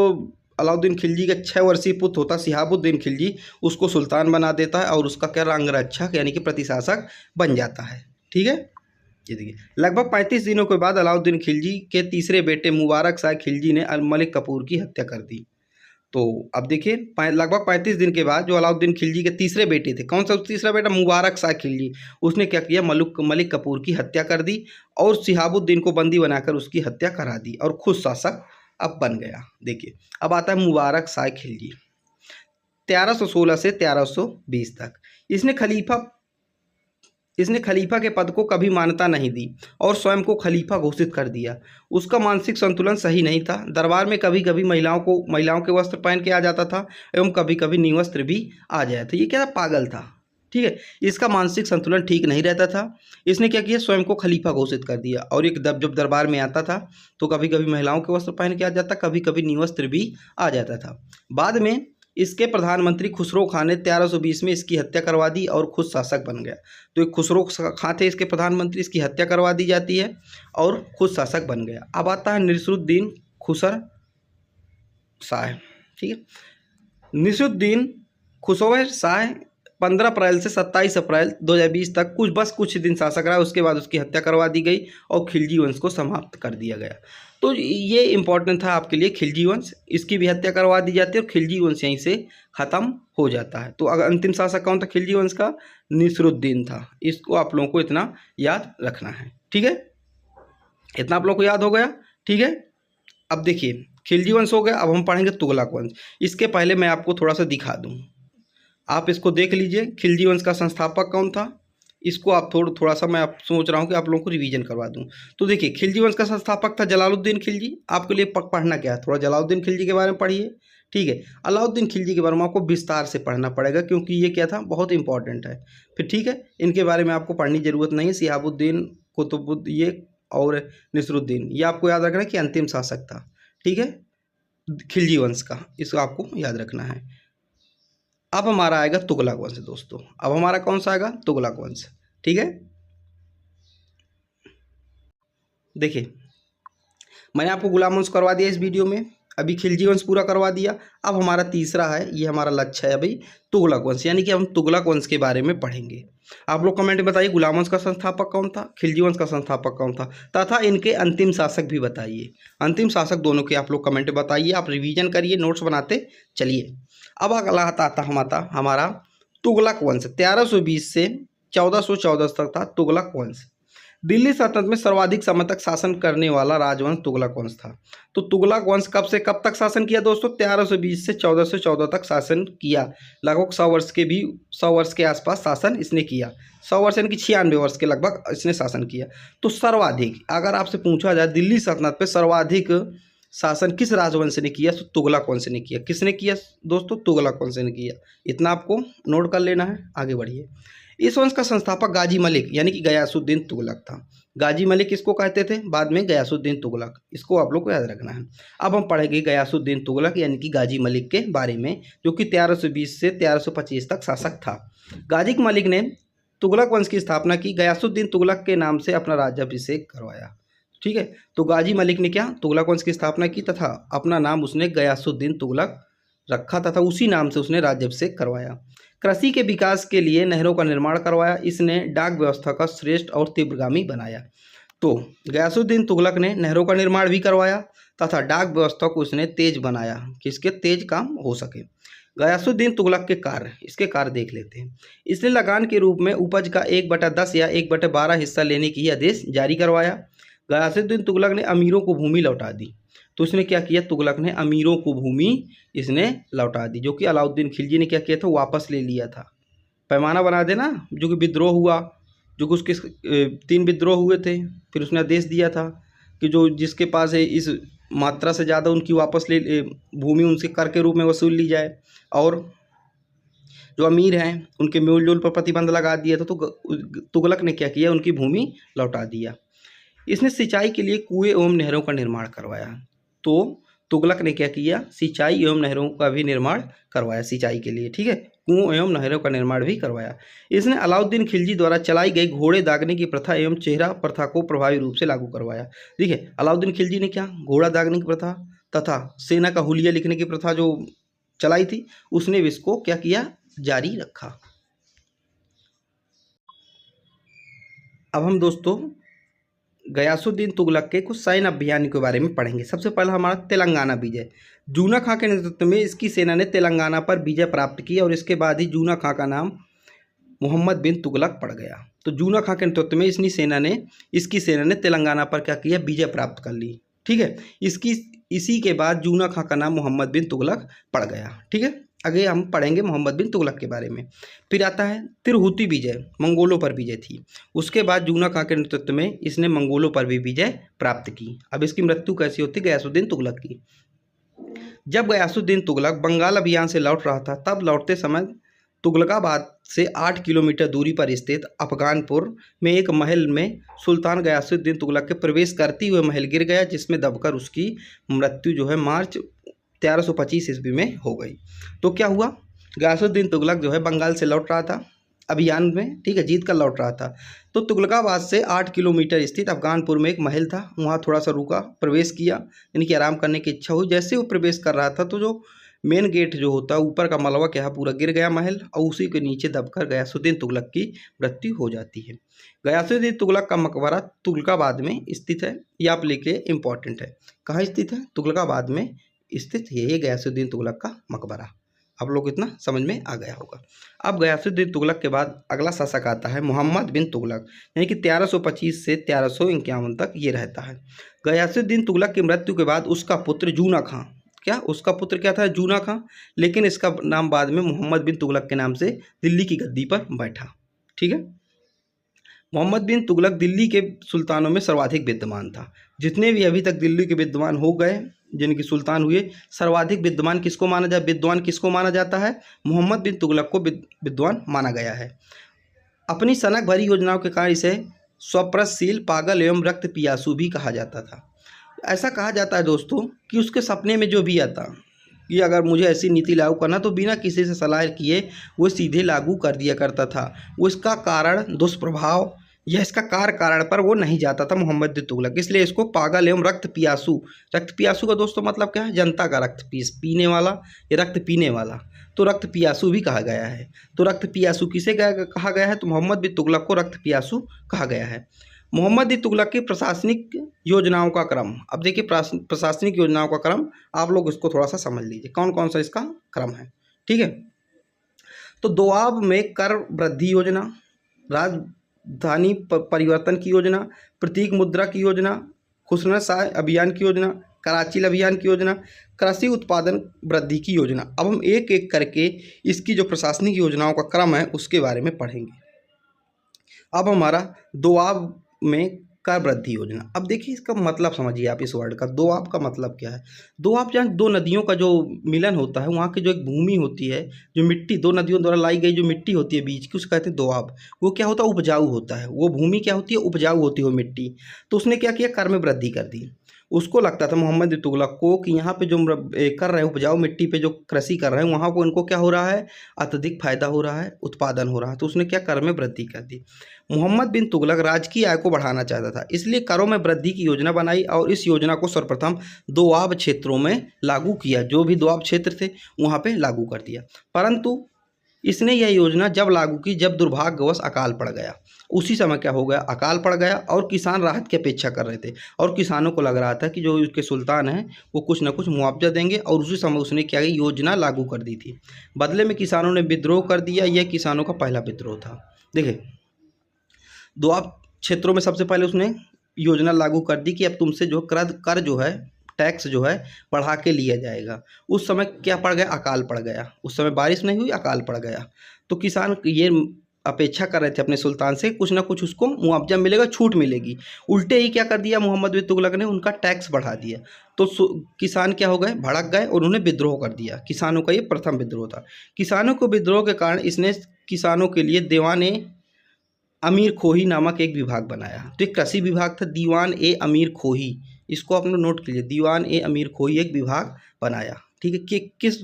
अलाउद्दीन खिलजी का 6 वर्षीय पुत्र होता है शिहाबुद्दीन खिलजी, उसको सुल्तान बना देता है और उसका क्या, अंगरक्षक यानी कि प्रतिशासक बन जाता है। ठीक है, ये देखिए लगभग 35 दिनों के बाद अलाउद्दीन खिलजी के तीसरे बेटे मुबारक शाह खिलजी ने मलिक कपूर की हत्या कर दी। तो अब देखिए लगभग 35 दिन के बाद जो अलाउद्दीन खिलजी के तीसरे बेटे थे, कौन सा तीसरा बेटा, मुबारक शाह खिलजी, उसने क्या किया, मलिक कपूर की हत्या कर दी और शिहाबुद्दीन को बंदी बनाकर उसकी हत्या करा दी और खुद शासक अब बन गया। देखिए अब आता है मुबारक शाह खिलजी 1316 से 1320 तक। इसने खलीफा के पद को कभी मान्यता नहीं दी और स्वयं को खलीफा घोषित कर दिया। उसका मानसिक संतुलन सही नहीं था। दरबार में कभी कभी महिलाओं के वस्त्र पहन के आ जाता था एवं कभी कभी निवस्त्र भी आ जाया था। ये क्या था, पागल था। ठीक है, इसका मानसिक संतुलन ठीक नहीं रहता था। इसने क्या किया, स्वयं को खलीफा घोषित कर दिया और एक जब दरबार में आता था तो कभी कभी महिलाओं के वस्त्र पहन के आ जाता, कभी कभी निवस्त्र भी आ जाता था। बाद में इसके प्रधानमंत्री खुसरो खां ने 1320 में इसकी हत्या करवा दी और खुद शासक बन गया। तो एक खुसरो खां थे इसके प्रधानमंत्री, इसकी हत्या करवा दी जाती है और खुद शासक बन गया। अब आता है नसीरुद्दीन खुसर शाह। ठीक है, नसीरुद्दीन खुसरो शाह 15 अप्रैल से 27 अप्रैल 2020 तक कुछ दिन शासक रहा। उसके बाद उसकी हत्या करवा दी गई और खिलजी वंश को समाप्त कर दिया गया। तो ये इंपॉर्टेंट था आपके लिए, खिलजी वंश, इसकी भी हत्या करवा दी जाती है और खिलजी वंश यहीं से ख़त्म हो जाता है। तो अगर अंतिम शासक कौन था खिलजी वंश का, नसीरुद्दीन था। इसको आप लोगों को इतना याद रखना है। ठीक है, इतना आप लोगों को याद हो गया। ठीक है, अब देखिए खिलजी वंश हो गया। अब हम पढ़ेंगे तुगलक वंश। इसके पहले मैं आपको थोड़ा सा दिखा दूं, आप इसको देख लीजिए। खिलजी वंश का संस्थापक कौन था, इसको आप थोड़ा सा मैं आप सोच रहा हूँ कि आप लोगों को रिवीजन करवा दूं। तो देखिए, खिलजी वंश का संस्थापक था जलालुद्दीन खिलजी। आपके लिए पढ़ना क्या है, थोड़ा जलालुद्दीन खिलजी के बारे में पढ़िए, ठीक है। अलाउद्दीन खिलजी के बारे में आपको विस्तार से पढ़ना पड़ेगा, क्योंकि ये क्या था, बहुत इंपॉर्टेंट है। फिर ठीक है, इनके बारे में आपको पढ़ने की जरूरत नहीं है। शिहाबुद्दीन, कुतुबुद्दीन ये और नसरुद्दीन, ये आपको याद रखना है कि अंतिम शासक था, ठीक है, खिलजी वंश का, इसको आपको याद रखना है। अब हमारा आएगा तुगलक वंश दोस्तों। अब हमारा कौन सा आएगा, तुगलक वंश, ठीक है। देखिए, मैंने आपको गुलाम वंश करवा दिया इस वीडियो में, अभी खिलजी वंश पूरा करवा दिया। अब हमारा तीसरा है, ये हमारा लक्ष्य है अभी, तुगलक वंश, यानी कि हम तुगलक वंश के बारे में पढ़ेंगे। आप लोग कमेंट में बताइए गुलाम वंश का संस्थापक कौन था, खिलजी वंश का संस्थापक कौन था, तथा इनके अंतिम शासक भी बताइए। अंतिम शासक दोनों के आप लोग कमेंट में बताइए, आप रिवीजन करिए, नोट्स बनाते चलिए। अब अगला आता हमारा तुगलक वंश। 1320 से 1414 तक था तुगलक वंश। दिल्ली सल्तनत में सर्वाधिक समय तक शासन करने वाला राजवंश तुगलक वंश था। तो तुगलक वंश कब से कब तक शासन किया दोस्तों, 1320 से 1414 तक शासन किया। लगभग 100 वर्ष के आसपास शासन इसने किया। 100 वर्ष यानी कि 96 वर्ष के लगभग इसने शासन किया। तो सर्वाधिक, अगर आपसे पूछा जाए दिल्ली सल्तनत पे सर्वाधिक शासन किस राजवंश ने किया, तो तुगलक वंश ने किया। किसने किया दोस्तों, तुगलक वंश ने किया। इतना आपको नोट कर लेना है, आगे बढ़िए। इस वंश का संस्थापक गाजी मलिक यानी कि गयासुद्दीन तुगलक था। गाजी मलिक किसको कहते थे, बाद में गयासुद्दीन तुगलक, इसको आप लोग को याद रखना है। अब हम पढ़ेंगे गयासुद्दीन तुगलक यानी कि गाजी मलिक के बारे में, जो कि 1320 से 1325 तक शासक था। गाजी मलिक ने तुगलक वंश की स्थापना की, गयासुद्दीन तुगलक के नाम से अपना राज्याभिषेक करवाया, ठीक है। तो गाजी मलिक ने क्या, तुगलक वंश की स्थापना की तथा अपना नाम उसने गयासुद्दीन तुगलक रखा तथा उसी नाम से उसने राज्याभिषेक करवाया। कृषि के विकास के लिए नहरों का निर्माण करवाया। इसने डाक व्यवस्था का श्रेष्ठ और तीव्रगामी बनाया। तो गयासुद्दीन तुगलक ने नहरों का निर्माण भी करवाया तथा डाक व्यवस्था को उसने तेज बनाया, किसके तेज काम हो सके। गयासुद्दीन तुगलक के कार्य, इसके कार्य देख लेते हैं। इसने लगान के रूप में उपज का 1/10 या 1/12 हिस्सा लेने की आदेश जारी करवाया। गयासुद्दीन तुगलक ने अमीरों को भूमि लौटा दी। तो उसने क्या किया, तुगलक ने अमीरों को भूमि इसने लौटा दी, जो कि अलाउद्दीन खिलजी ने क्या किया था, वापस ले लिया था। पैमाना बना देना, जो कि विद्रोह हुआ, जो कि उसके 3 विद्रोह हुए थे, फिर उसने आदेश दिया था कि जो जिसके पास है इस मात्रा से ज़्यादा उनकी वापस ले भूमि उनसे कर के रूप में वसूल ली जाए, और जो अमीर हैं उनके मेल जोल पर प्रतिबंध लगा दिया था। तो तुगलक ने क्या किया, उनकी भूमि लौटा दिया। इसने सिंचाई के लिए कुएं एवं नहरों का निर्माण करवाया। तो तुगलक ने क्या किया, सिंचाई एवं नहरों का भी निर्माण करवाया, सिंचाई के लिए, ठीक है, कुओं एवं नहरों का निर्माण भी करवाया। इसने अलाउद्दीन खिलजी द्वारा चलाई गई घोड़े दागने की प्रथा एवं चेहरा प्रथा को प्रभावी रूप से लागू करवाया। ठीक है, अलाउद्दीन खिलजी ने क्या, घोड़ा दागने की प्रथा तथा सेना का हुलिया लिखने की प्रथा जो चलाई थी, उसने भी इसको क्या किया, जारी रखा। अब हम दोस्तों गयासुद्दीन तुगलक के कुछ सैन्य अभियान के बारे में पढ़ेंगे। सबसे पहला हमारा तेलंगाना विजय। जूना खां के नेतृत्व में इसकी सेना ने तेलंगाना पर विजय प्राप्त की और इसके बाद ही जूना खां का नाम मोहम्मद बिन तुगलक पड़ गया। तो जूना खां के नेतृत्व में इसकी सेना ने तेलंगाना पर क्या किया, विजय प्राप्त कर ली। ठीक है, इसी के बाद जूना खां का नाम मोहम्मद बिन तुगलक पड़ गया। ठीक है, आगे हम पढ़ेंगे मोहम्मद बिन तुगलक के बारे में। फिर आता है तिरहुती विजय, मंगोलों पर विजय थी। उसके बाद जूना खां के नेतृत्व में इसने मंगोलों पर भी विजय प्राप्त की। अब इसकी मृत्यु कैसी होती, गयासुद्दीन तुगलक की। जब गयासुद्दीन तुगलक बंगाल अभियान से लौट रहा था, तब लौटते समय तुगलकाबाद से 8 किलोमीटर दूरी पर स्थित अफगानपुर में एक महल में सुल्तान गयासुद्दीन तुगलक के प्रवेश करते हुए महल गिर गया, जिसमें दबकर उसकी मृत्यु जो है मार्च 1325 ईस्वी में हो गई। तो क्या हुआ, गयासुद्दीन तुगलक जो है बंगाल से लौट रहा था अभियान में, ठीक है, जीत कर लौट रहा था। तो तुगलकाबाद से 8 किलोमीटर स्थित अफगानपुर में एक महल था, वहाँ थोड़ा सा रुका, प्रवेश किया, यानी कि आराम करने की इच्छा हुई। जैसे वो प्रवेश कर रहा था तो जो मेन गेट जो होता है ऊपर का मलबा क्या है, पूरा गिर गया महल, और उसी के नीचे दबकर गयासुद्दीन तुगलक की मृत्यु हो जाती है। गयासुद्दीन तुगलक का मकबरा तुगलकाबाद में स्थित है, ये आप लेके इम्पॉर्टेंट है। कहाँ स्थित है, तुगलकाबाद में स्थित है ये गयासुद्दीन तुगलक का मकबरा। आप लोग इतना समझ में आ गया होगा। अब गयासुद्दीन तुगलक के बाद अगला शासक आता है मोहम्मद बिन तुगलक, यानी कि 1325 से 1351 तक ये रहता है। गयासुद्दीन तुगलक की मृत्यु के बाद उसका पुत्र जूना खां, क्या उसका पुत्र क्या था? जूना खां, लेकिन इसका नाम बाद में मोहम्मद बिन तुगलक के नाम से दिल्ली की गद्दी पर बैठा। ठीक है, मोहम्मद बिन तुगलक दिल्ली के सुल्तानों में सर्वाधिक विद्यमान था। जितने भी अभी तक दिल्ली के विद्यमान हो गए, जिनके सुल्तान हुए, सर्वाधिक विद्वान किसको माना जाता है? मोहम्मद बिन तुगलक को विद्वान माना गया है। अपनी सनक भरी योजनाओं के कारण इसे स्वप्रशशील, पागल एवं रक्त पियासु भी कहा जाता था। ऐसा कहा जाता है दोस्तों कि उसके सपने में जो भी आता कि अगर मुझे ऐसी नीति लागू करना, तो बिना किसी से सलाह किए वो सीधे लागू कर दिया करता था। वो इसका कारण, दुष्प्रभाव या इसका कारण पर वो नहीं जाता था मोहम्मद बिन तुगलक, इसलिए इसको पागल एवं रक्त पियासु का दोस्तों मतलब क्या है? जनता का रक्त पीने वाला या रक्त पीने वाला, तो रक्त पियासु भी कहा गया है। तो रक्त पियासु किसे कहा गया है? तो मोहम्मद बिन तुगलक को रक्त पियासु कहा गया है। मोहम्मद बिन तुगलक की प्रशासनिक योजनाओं का क्रम, अब देखिए प्रशासनिक योजनाओं का क्रम आप लोग इसको थोड़ा सा समझ लीजिए, कौन कौन सा इसका क्रम है। ठीक है, तो दोआब में कर वृद्धि योजना, राजधानी परिवर्तन की योजना, प्रतीक मुद्रा की योजना, खुसनसाय अभियान की योजना, कराची अभियान की योजना, कृषि उत्पादन वृद्धि की योजना। अब हम एक एक करके इसकी जो प्रशासनिक योजनाओं का क्रम है उसके बारे में पढ़ेंगे। अब हमारा दोआब में कर वृद्धि योजना, अब देखिए इसका मतलब समझिए आप इस वर्ड का। दोआब का मतलब क्या है? दोआब जहाँ दो नदियों का जो मिलन होता है, वहाँ की जो एक भूमि होती है, जो मिट्टी, दो नदियों द्वारा लाई गई जो मिट्टी होती है बीच की, उसको कहते हैं दोआब। वो क्या होता है? उपजाऊ होता है। वो भूमि क्या होती है? उपजाऊ होती है वो मिट्टी। तो उसने क्या किया? कर में वृद्धि कर दी। उसको लगता था मोहम्मद बिन तुगलक को कि यहाँ पे जो कर रहे हैं, उपजाऊ मिट्टी पे जो कृषि कर रहे हैं, वहाँ को इनको क्या हो रहा है? अत्यधिक फायदा हो रहा है, उत्पादन हो रहा है। तो उसने क्या? कर में वृद्धि कर दी। मोहम्मद बिन तुगलक राजकीय आय को बढ़ाना चाहता था, इसलिए करों में वृद्धि की योजना बनाई और इस योजना को सर्वप्रथम दोआब क्षेत्रों में लागू किया। जो भी दोआब क्षेत्र थे वहाँ पे लागू कर दिया। परंतु इसने यह योजना जब लागू की जब दुर्भाग्यवश अकाल पड़ गया। उसी समय क्या हो गया? अकाल पड़ गया और किसान राहत की अपेक्षा कर रहे थे और किसानों को लग रहा था कि जो उसके सुल्तान हैं वो कुछ ना कुछ मुआवजा देंगे, और उसी समय उसने क्या की? योजना लागू कर दी थी। बदले में किसानों ने विद्रोह कर दिया। यह किसानों का पहला विद्रोह था। देखिए, दोआब क्षेत्रों में सबसे पहले उसने योजना लागू कर दी कि अब तुमसे जो कर जो है, टैक्स जो है बढ़ा के लिया जाएगा। उस समय क्या पड़ गया? अकाल पड़ गया। उस समय बारिश नहीं हुई, अकाल पड़ गया। तो किसान ये अपेक्षा कर रहे थे अपने सुल्तान से कुछ ना कुछ उसको मुआवजा मिलेगा, छूट मिलेगी। उल्टे ही क्या कर दिया मोहम्मद बिन तुगलक ने? उनका टैक्स बढ़ा दिया। तो किसान क्या हो गए? भड़क गए और उन्होंने विद्रोह कर दिया। किसानों का ये प्रथम विद्रोह था। किसानों को विद्रोह के कारण इसने किसानों के लिए दीवान-ए अमीर खोही नामक एक विभाग बनाया। तो एक कृषि विभाग था, दीवान-ए-अमीर खोही, इसको आपने नोट कीजिए, दीवान-ए-अमीर खोही एक विभाग बनाया। ठीक है, कि किस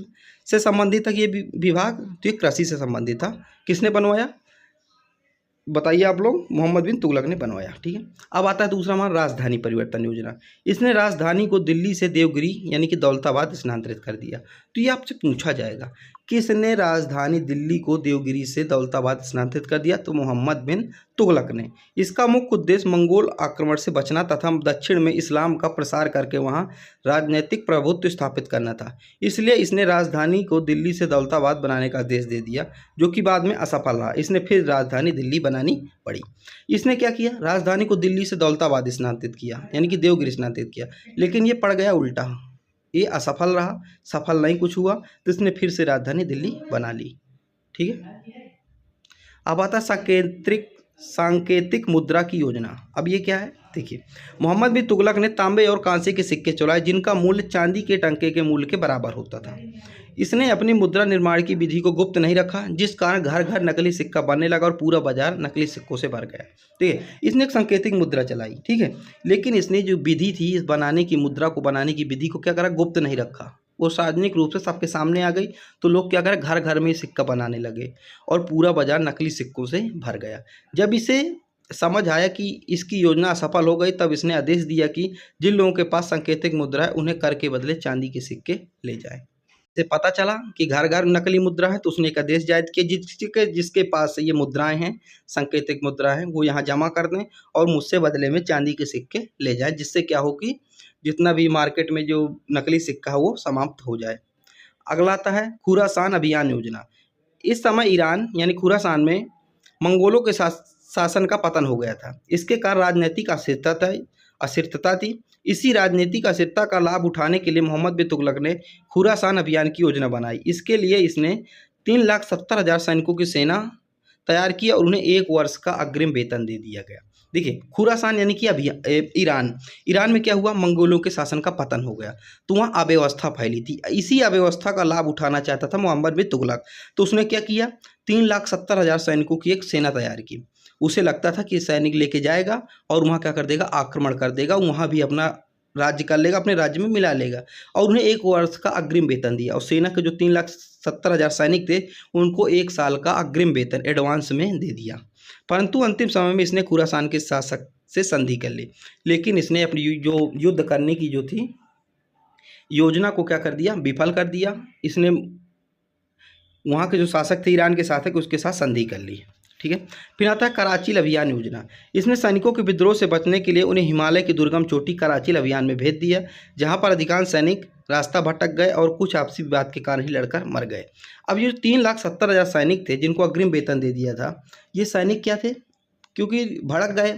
से संबंधित था ये विभाग? तो ये कृषि से संबंधित था। किसने बनवाया बताइए आप लोग? मोहम्मद बिन तुगलक ने बनवाया। ठीक है, अब आता है दूसरा हमारा राजधानी परिवर्तन योजना। इसने राजधानी को दिल्ली से देवगिरी यानी कि दौलताबाद स्थानांतरित कर दिया। तो ये आपसे पूछा जाएगा, किसने राजधानी दिल्ली को देवगिरी से दौलताबाद स्थानांतरित कर दिया? तो मोहम्मद बिन तुगलक ने। इसका मुख्य उद्देश्य मंगोल आक्रमण से बचना तथा दक्षिण में इस्लाम का प्रसार करके वहां राजनीतिक प्रभुत्व स्थापित करना था। इसलिए इसने राजधानी को दिल्ली से दौलताबाद बनाने का आदेश दे दिया, जो कि बाद में असफल रहा। इसने फिर राजधानी दिल्ली बनानी पड़ी। इसने क्या किया? राजधानी को दिल्ली से दौलताबाद स्थानांतरित किया, यानी कि देवगिरी स्थानांतरित किया, लेकिन ये पड़ गया उल्टा। ये असफल रहा, सफल नहीं कुछ हुआ, तो इसने फिर से राजधानी दिल्ली बना ली। ठीक है, अब आता सांकेतिक मुद्रा की योजना। अब ये क्या है? देखिए, मोहम्मद बिन तुगलक ने तांबे और कांसे के सिक्के चलाए, जिनका मूल्य चांदी के टंके के मूल्य के बराबर होता था। इसने अपनी मुद्रा निर्माण की विधि को गुप्त नहीं रखा, जिस कारण घर घर नकली सिक्का बनने लगा और पूरा बाजार नकली सिक्कों से भर गया। ठीक है, इसने एक सांकेतिक मुद्रा चलाई। ठीक है, लेकिन इसने जो विधि थी इस बनाने की, मुद्रा को बनाने की विधि को क्या करा? गुप्त नहीं रखा। वो सार्वजनिक रूप से सबके सामने आ गई, तो लोग क्या करें? घर घर में सिक्का बनाने लगे और पूरा बाजार नकली सिक्कों से भर गया। जब इसे समझ आया कि इसकी योजना असफल हो गई, तब इसने आदेश दिया कि जिन लोगों के पास सांकेतिक मुद्रा है उन्हें कर के बदले चांदी के सिक्के ले जाएं। से पता चला कि घर घर नकली मुद्रा है, तो उसने एक आदेश जारी किया, जिसके पास ये मुद्राएं हैं, सांकेतिक मुद्रा है, वो यहाँ जमा कर दें और मुझसे बदले में चांदी के सिक्के ले जाएं, जिससे क्या हो कि जितना भी मार्केट में जो नकली सिक्का है वो समाप्त हो जाए। अगला आता है खुरासान अभियान योजना। इस समय ईरान यानी खुरासान में मंगोलों के शासन का पतन हो गया था। इसके कारण राजनीतिक अस्थिरता थी। इसी राजनीतिक अस्थिरता का लाभ उठाने के लिए मोहम्मद बिन तुगलक ने खुरासान अभियान की योजना बनाई। इसके लिए इसने 3,70,000 सैनिकों की सेना तैयार की और उन्हें 1 वर्ष का अग्रिम वेतन दे दिया गया। देखिए खुरासान यानी कि अभी ईरान में क्या हुआ, मंगोलों के शासन का पतन हो गया तो वहाँ अव्यवस्था फैली थी। इसी अव्यवस्था का लाभ उठाना चाहता था मोहम्मद बिन तुगलक। तो उसने क्या किया, 3,70,000 सैनिकों की एक सेना तैयार की। उसे लगता था कि सैनिक लेके जाएगा और वहाँ क्या कर देगा, आक्रमण कर देगा, वहाँ भी अपना राज्य कर लेगा, अपने राज्य में मिला लेगा। और उन्हें 1 वर्ष का अग्रिम वेतन दिया और सेना के जो 3,70,000 सैनिक थे उनको 1 साल का अग्रिम वेतन एडवांस में दे दिया। परंतु अंतिम समय में इसने खुरासान के शासक से संधि कर ली, लेकिन इसने अपनी जो युद्ध करने की जो थी योजना को क्या कर दिया, विफल कर दिया। इसने वहाँ के जो शासक थे ईरान के शासक, उसके साथ संधि कर ली। ठीक है। फिर आता है कराचिल अभियान योजना। इसने सैनिकों के विद्रोह से बचने के लिए उन्हें हिमालय की दुर्गम चोटी कराचिल अभियान में भेज दिया, जहाँ पर अधिकांश सैनिक रास्ता भटक गए और कुछ आपसी विवाद के कारण ही लड़कर मर गए। अब ये 3,70,000 सैनिक थे जिनको अग्रिम वेतन दे दिया था, ये सैनिक क्या थे, क्योंकि भड़क गए।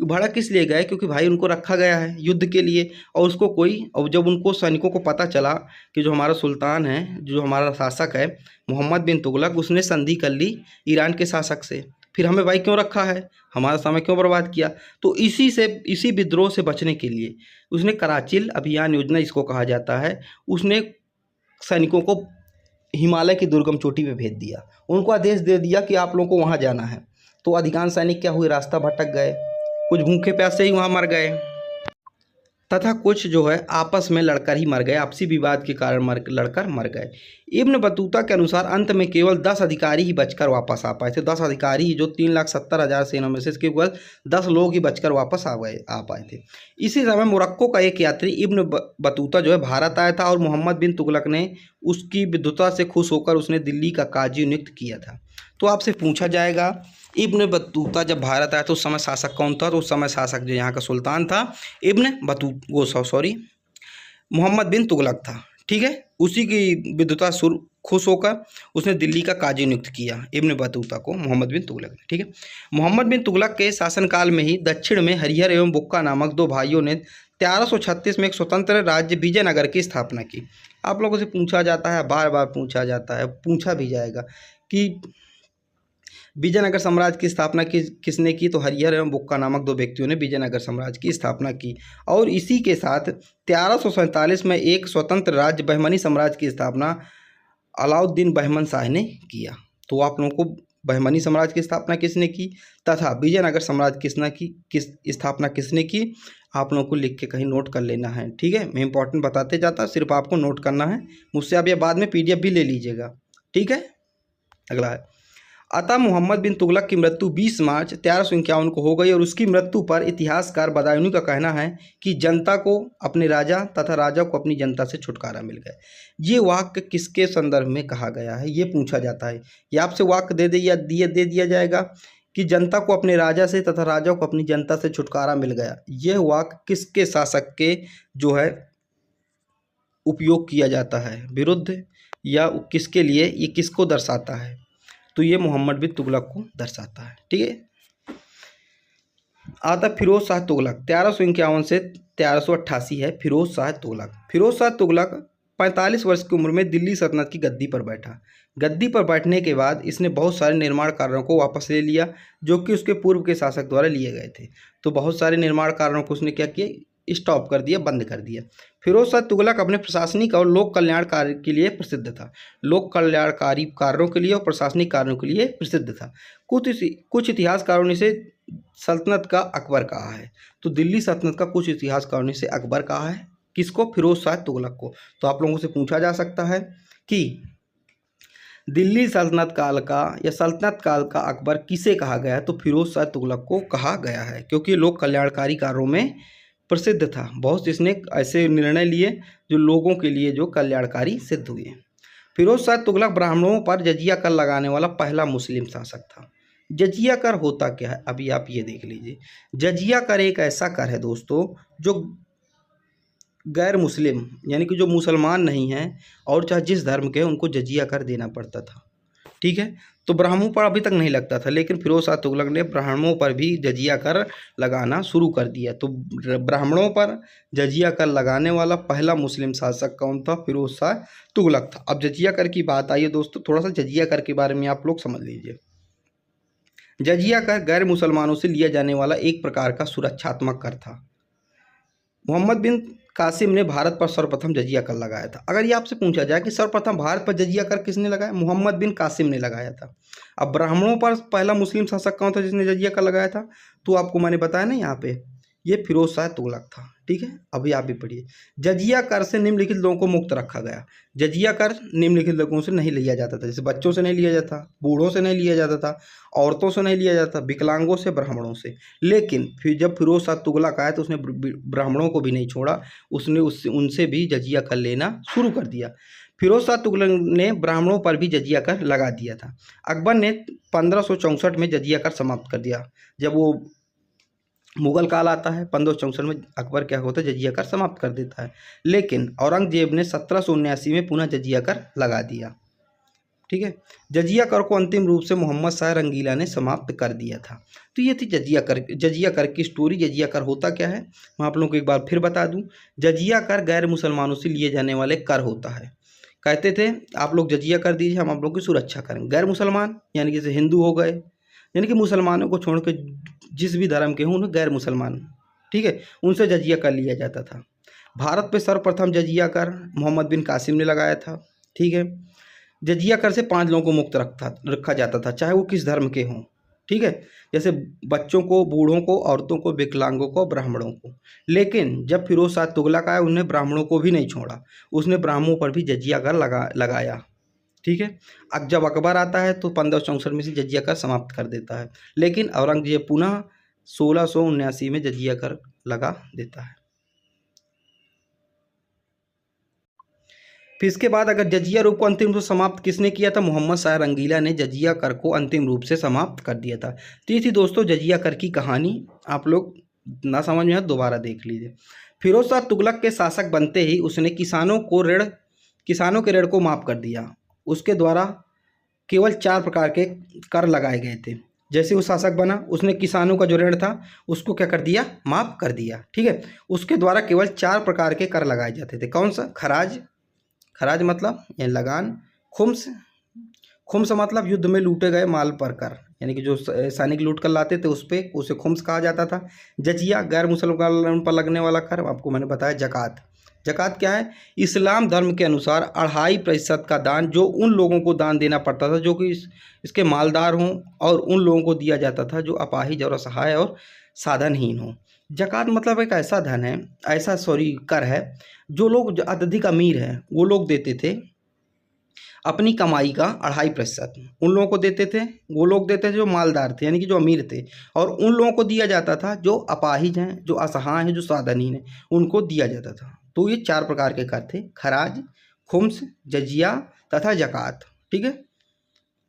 भड़क किस लिए गए, क्योंकि भाई उनको रखा गया है युद्ध के लिए और उसको कोई, और जब उनको सैनिकों को पता चला कि जो हमारा सुल्तान है, जो हमारा शासक है मोहम्मद बिन तुगलक, उसने संधि कर ली ईरान के शासक से, फिर हमें भाई क्यों रखा है, हमारा समय क्यों बर्बाद किया। तो इसी विद्रोह से बचने के लिए उसने कराचिल अभियान योजना इसको कहा जाता है, उसने सैनिकों को हिमालय की दुर्गम चोटी पे भेज दिया। उनको आदेश दे दिया कि आप लोगों को वहाँ जाना है। तो अधिकांश सैनिक क्या हुए, रास्ता भटक गए, कुछ भूखे प्यासे ही वहाँ मर गए तथा कुछ जो है आपस में लड़कर ही मर गए, आपसी विवाद के कारण लड़कर मर गए। इब्न बतूता के अनुसार अंत में केवल 10 अधिकारी ही बचकर वापस आ पाए थे। 10 अधिकारी ही, जो 3,70,000 सेना में से केवल 10 लोग ही बचकर वापस आ पाए थे। इसी समय मोरक्को का एक यात्री इब्न बतूता जो है भारत आया था और मोहम्मद बिन तुगलक ने उसकी विद्वता से खुश होकर उसने दिल्ली का काजी नियुक्त किया था। तो आपसे पूछा जाएगा इब्न बतूता जब भारत आया तो उस समय शासक कौन था, तो उस समय शासक जो यहाँ का सुल्तान था मोहम्मद बिन तुगलक था। ठीक है, उसी की विद्वता खुश होकर उसने दिल्ली का काजी नियुक्त किया इब्न बतूता को, मोहम्मद बिन तुगलक ने। ठीक है, मोहम्मद बिन तुगलक के शासनकाल में ही दक्षिण में हरिहर एवं बुक्का नामक 2 भाइयों ने 1336 में एक स्वतंत्र राज्य विजयनगर की स्थापना की। आप लोगों से पूछा जाता है, बार बार पूछा जाता है, पूछा भी जाएगा कि विजयनगर साम्राज्य की स्थापना किसने की, तो हरिहर एवं बुक्का नामक 2 व्यक्तियों ने विजयनगर साम्राज्य की स्थापना की। और इसी के साथ 1347 में एक स्वतंत्र राज्य बहमनी साम्राज्य की स्थापना अलाउद्दीन बहमन शाह ने किया। तो आप लोगों को बहमनी साम्राज्य की स्थापना किसने की तथा विजयनगर साम्राज्य स्थापना किसने की, आप लोगों को लिख के कहीं नोट कर लेना है। ठीक है, मैं इंपॉर्टेंट बताते जाता, सिर्फ आपको नोट करना है मुझसे। आप ये बाद में PDF भी ले लीजिएगा। ठीक है, अगला है अतः मोहम्मद बिन तुगलक की मृत्यु 20 मार्च 1351 को हो गई और उसकी मृत्यु पर इतिहासकार बदायूनी का कहना है कि जनता को अपने राजा तथा राजा को अपनी जनता से छुटकारा मिल गया। ये वाक्य किसके संदर्भ में कहा गया है, ये पूछा जाता है। ये आपसे वाक्य दे दिया जाएगा कि जनता को अपने राजा से तथा राजा को अपनी जनता से छुटकारा मिल गया। यह वाक्य किसके शासक के जो है उपयोग किया जाता है, विरुद्ध या किसके लिए, ये किसको दर्शाता है, तो ये मोहम्मद बिन तुगलक को दर्शाता है। ठीक है, आता फिरोज शाह तुगलक 1351 से 1388 है। फिरोज शाह तुगलक 45 वर्ष की उम्र में दिल्ली सल्तनत की गद्दी पर बैठा। गद्दी पर बैठने के बाद इसने बहुत सारे निर्माण कार्यों को वापस ले लिया जो कि उसके पूर्व के शासक द्वारा लिए गए थे। तो बहुत सारे निर्माण कार्यों को उसने क्या किया, स्टॉप कर दिया, बंद कर दिया। फिरोज शाह तुगलक अपने प्रशासनिक और लोक कल्याण कार्य के लिए प्रसिद्ध था। लोक कल्याणकारी कार्यों के लिए और प्रशासनिक कार्यों के लिए प्रसिद्ध था। कुछ इतिहासकारों ने इसे सल्तनत का अकबर कहा है। तो दिल्ली सल्तनत का कुछ इतिहासकारों ने इसे अकबर कहा है। किसको, फिरोज शाह तुगलक को। तो आप लोगों से पूछा जा सकता है कि दिल्ली सल्तनत काल का या सल्तनत काल का अकबर किसे कहा गया है, तो फिरोज शाह तुगलक को कहा गया है, क्योंकि लोक कल्याणकारी कार्यों में प्रसिद्ध था। बहुत इसने ऐसे निर्णय लिए जो लोगों के लिए जो कल्याणकारी सिद्ध हुए। फिरोज शाह तुगलक ब्राह्मणों पर जजिया कर लगाने वाला पहला मुस्लिम शासक था। जजिया कर होता क्या है, अभी आप ये देख लीजिए। जजिया कर एक ऐसा कर है दोस्तों जो गैर मुस्लिम यानी कि जो मुसलमान नहीं हैं और चाहे जिस धर्म के हैं उनको जजिया कर देना पड़ता था। ठीक है, तो ब्राह्मणों पर अभी तक नहीं लगता था, लेकिन फिरोज शाह तुगलक ने ब्राह्मणों पर भी जजिया कर लगाना शुरू कर दिया। तो ब्राह्मणों पर जजिया कर लगाने वाला पहला मुस्लिम शासक कौन था? फिरोज शाह तुगलक था। अब जजिया कर की बात आई है दोस्तों, थोड़ा सा जजिया कर के बारे में आप लोग समझ लीजिए। जजिया कर गैर मुसलमानों से लिया जाने वाला एक प्रकार का सुरक्षात्मक कर था। मोहम्मद बिन कासिम ने भारत पर सर्वप्रथम जजिया कर लगाया था। अगर ये आपसे पूछा जाए कि सर्वप्रथम भारत पर जजिया कर किसने लगाया, मोहम्मद बिन कासिम ने लगाया था। अब ब्राह्मणों पर पहला मुस्लिम शासक कौन था जिसने जजिया कर लगाया था? तो आपको मैंने बताया ना यहाँ पे, ये फिरोज शाह तुगलक था। ठीक है, अभी आप भी पढ़िए। जजिया कर से निम्नलिखित लोगों को मुक्त रखा गया। जजिया कर निम्नलिखित लोगों से नहीं लिया जाता था, जैसे बच्चों से नहीं लिया जाता, बूढ़ों से नहीं लिया जाता था, औरतों से नहीं लिया जाता, विकलांगों से, ब्राह्मणों से। लेकिन फिर जब फिरोज शाह तुगलक आया तो उसने ब्राह्मणों को भी नहीं छोड़ा, उसने उससे उनसे भी जजिया कर लेना शुरू कर दिया। फिरोज शाह तुगलक ने ब्राह्मणों पर भी जजिया कर लगा दिया था। अकबर ने 1564 में जजिया कर समाप्त कर दिया। जब वो मुगल काल आता है 1564 में, अकबर क्या होता है, जजिया कर समाप्त कर देता है। लेकिन औरंगजेब ने 1779 में पुनः जजिया कर लगा दिया। ठीक है, जजिया कर को अंतिम रूप से मोहम्मद शाह रंगीला ने समाप्त कर दिया था। तो ये थी जजिया कर की स्टोरी। जजिया कर होता क्या है मैं आप लोगों को एक बार फिर बता दूं। जजिया कर गैर मुसलमानों से लिए जाने वाले कर होता है। कहते थे आप लोग जजिया कर दीजिए, हम आप लोग की सुरक्षा करेंगे। गैर मुसलमान यानी कि जैसे हिंदू हो गए, यानी कि मुसलमानों को छोड़ के जिस भी धर्म के हों उन्हें गैर मुसलमान, ठीक है, उनसे जजिया कर लिया जाता था। भारत पे सर्वप्रथम जजिया कर मोहम्मद बिन कासिम ने लगाया था। ठीक है, जजिया कर से 5 लोगों को मुक्त रखा जाता था, चाहे वो किस धर्म के हों। ठीक है, जैसे बच्चों को, बूढ़ों को, औरतों को, विकलांगों को, ब्राह्मणों को। लेकिन जब फिरोज शाह तुगलक आया उन्होंने ब्राह्मणों को भी नहीं छोड़ा, उसने ब्राह्मणों पर भी जजिया कर लगाया। ठीक है, अब जब अकबर आता है तो 1564 में से जजिया कर समाप्त कर देता है। लेकिन औरंगजेब पुनः 1679 में जजिया कर लगा देता है। फिर इसके बाद अगर जजिया रूप को अंतिम रूप से समाप्त किसने किया था? मोहम्मद शाह रंगीला ने जजिया कर को अंतिम रूप से समाप्त कर दिया था। तो ये थी दोस्तों जजिया कर की कहानी। आप लोग ना समझ में है दोबारा देख लीजिए। फिरोज शाह तुगलक के शासक बनते ही उसने किसानों के ऋण को माफ़ कर दिया। उसके द्वारा केवल 4 प्रकार के कर लगाए गए थे। जैसे वो शासक बना उसने किसानों का जो ऋण था उसको क्या कर दिया? माफ़ कर दिया। ठीक है, उसके द्वारा केवल 4 प्रकार के कर लगाए जाते थे। कौन सा? खराज मतलब यानी लगान। खुम्स मतलब युद्ध में लूटे गए माल पर कर, यानी कि जो सैनिक लूट कर लाते थे उस पर, उसे खुम्स कहा जाता था। जजिया गैर मुसलमान पर लगने वाला कर, आपको मैंने बताया। जकात क्या है? इस्लाम धर्म के अनुसार 2.5% का दान जो उन लोगों को दान देना पड़ता था जो कि इसके मालदार हों, और उन लोगों को दिया जाता था जो अपाहिज और असहाय और साधनहीन हों। जकात मतलब एक ऐसा धन है, कर है जो लोग अत्यधिक अमीर हैं वो लोग देते थे अपनी कमाई का 2.5% उन लोगों को देते थे। वो लोग देते थे जो मालदार थे यानी कि जो अमीर थे, और उन लोगों को दिया जाता था जो अपाहिज हैं, जो असहाय हैं, जो साधनहीन हैं, उनको दिया जाता था। तो ये 4 प्रकार के कर थे: खराज, खुम्स, जजिया तथा जकात। ठीक है,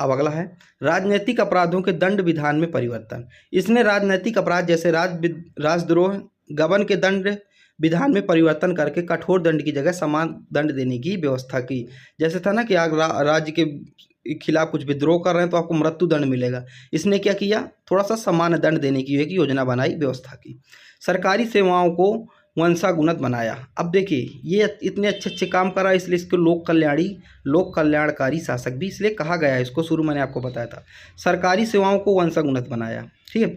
अब अगला है राजनैतिक अपराधों के दंड विधान में परिवर्तन। इसने राजनैतिक अपराध जैसे राजद्रोह, गबन के दंड विधान में परिवर्तन करके कठोर दंड की जगह समान दंड देने की व्यवस्था की। जैसे था ना कि आप राज्य के खिलाफ कुछ विद्रोह कर रहे हैं तो आपको मृत्यु दंड मिलेगा, इसने क्या किया? थोड़ा सा समान दंड देने की एक योजना बनाई, व्यवस्था की। सरकारी सेवाओं को वंशागुणत बनाया। अब देखिए ये इतने अच्छे अच्छे काम करा, इसलिए इसको लोक कल्याणकारी शासक भी इसलिए कहा गया है। इसको शुरू मैंने आपको बताया था। सरकारी सेवाओं को वंशागुणत बनाया। ठीक है,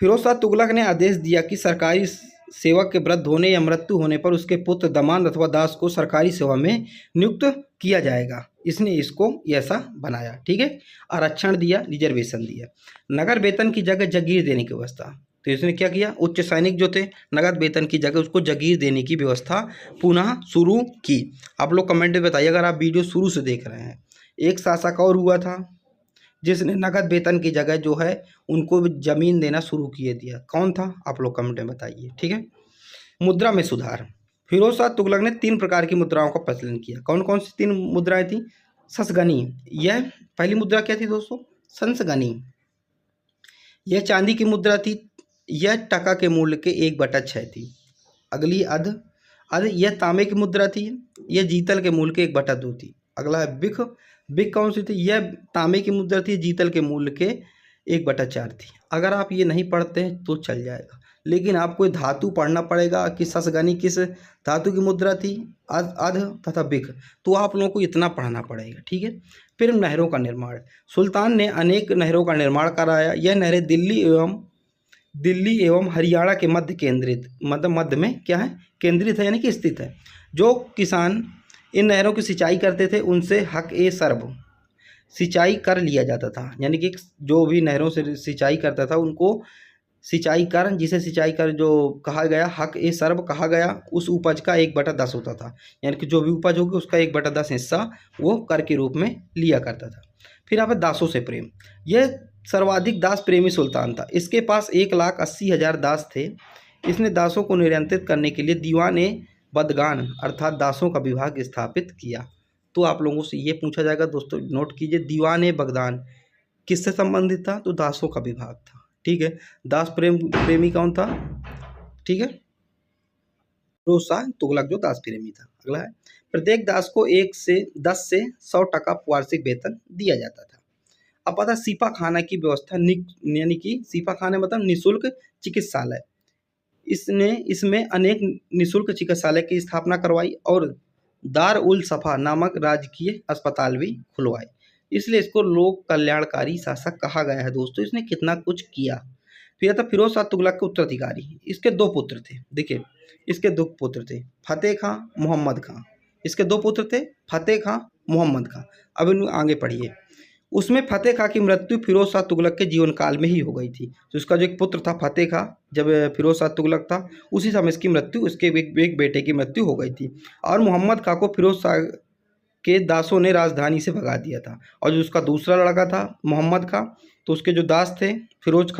फिरोज शाह तुगलक ने आदेश दिया कि सरकारी सेवक के वृद्ध होने या मृत्यु होने पर उसके पुत्र, दामाद अथवा दास को सरकारी सेवा में नियुक्त किया जाएगा। इसने इसको ऐसा बनाया। ठीक है, आरक्षण दिया, रिजर्वेशन दिया। नगर वेतन की जगह जगीर देने की व्यवस्था। तो इसने क्या किया? उच्च सैनिक जो थे नगद वेतन की जगह उसको जगीर देने की व्यवस्था पुनः शुरू की। आप लोग कमेंट में बताइए अगर आप वीडियो शुरू से देख रहे हैं। एक शासक और हुआ था जिसने नगद वेतन की जगह जो है उनको जमीन देना शुरू किए दिया। कौन था? आप लोग कमेंट में बताइए। ठीक है, मुद्रा में सुधार। फिरोज शाह तुगलक ने 3 प्रकार की मुद्राओं का प्रचलन किया। कौन कौन सी 3 मुद्राएं थी? ससगनी, यह पहली मुद्रा क्या थी दोस्तों? संसगनी। यह चांदी की मुद्रा थी, यह टका के मूल्य के 1/6 थी। अगली अरे यह तांबे की मुद्रा थी, यह जीतल के मूल के 1/2 थी। अगला है बिक, बिक कौन सी थी? यह तांबे की मुद्रा थी, जीतल के मूल के 1/4 थी। अगर आप ये नहीं पढ़ते हैं तो चल जाएगा, लेकिन आपको ये धातु पढ़ना पड़ेगा कि ससगनी किस धातु की मुद्रा थी, अध तथा बिक, तो आप लोगों को इतना पढ़ना पड़ेगा, ठीक है। फिर नहरों का निर्माण, सुल्तान ने अनेक नहरों का निर्माण कराया। यह नहरें दिल्ली एवं हरियाणा के मध्य केंद्रित, मतलब मध्य में क्या है, केंद्रित है, यानी कि स्थित है। जो किसान इन नहरों की सिंचाई करते थे उनसे हक ए सर्व सिंचाई कर लिया जाता था, यानी कि जो भी नहरों से सिंचाई करता था उनको सिंचाई कर, जिसे सिंचाई कर जो कहा गया, हक ए सर्व कहा गया, उस उपज का 1/10 होता था, यानी कि जो भी उपज होगी उसका 1/10 हिस्सा वो कर के रूप में लिया करता था। फिर यहाँ पर दासों से प्रेम, यह सर्वाधिक दास प्रेमी सुल्तान था। इसके पास 1,80,000 दास थे। इसने दासों को नियंत्रित करने के लिए दीवान ए बदगान अर्थात दासों का विभाग स्थापित किया। तो आप लोगों से ये पूछा जाएगा दोस्तों, नोट कीजिए, दीवान ए बगदान किससे संबंधित था? तो दासों का विभाग था, ठीक है। दास प्रेमी कौन था? ठीक है, फिरोज शाह तुगलक जो दास प्रेमी था। अगला है, प्रत्येक दास को 10 से 100 टका वार्षिक वेतन दिया जाता था। अब पता, सीपा खाना की व्यवस्था, यानी कि सीपा खाना मतलब निःशुल्क चिकित्सालय, इसमें अनेक निःशुल्क चिकित्सालय की स्थापना करवाई और दार उल सफा नामक राजकीय अस्पताल भी खुलवाए। इसलिए इसको लोक कल्याणकारी शासक कहा गया है दोस्तों। इसने कितना कुछ किया। फिर था फिरोज शाह तुगलक के उत्तराधिकारी। इसके 2 पुत्र थे, देखिए इसके 2 पुत्र थे, फतेह खां, मोहम्मद खां। इसके 2 पुत्र थे, फतेह खां, मोहम्मद खां। अब इन आगे पढ़िए। उसमें फतेह खां की मृत्यु फिरोज शाह तुगलक के जीवन काल में ही हो गई थी। तो इसका जो एक पुत्र था फतेह खां, जब फिरोज शाह तुगलक था उसी समय इसकी मृत्यु, उसके एक बेटे की मृत्यु हो गई थी। और मोहम्मद खां को फिरोज शाह के दासों ने राजधानी से भगा दिया था। और जो उसका दूसरा लड़का था मोहम्मद खां, तो उसके जो दास थे फिरोज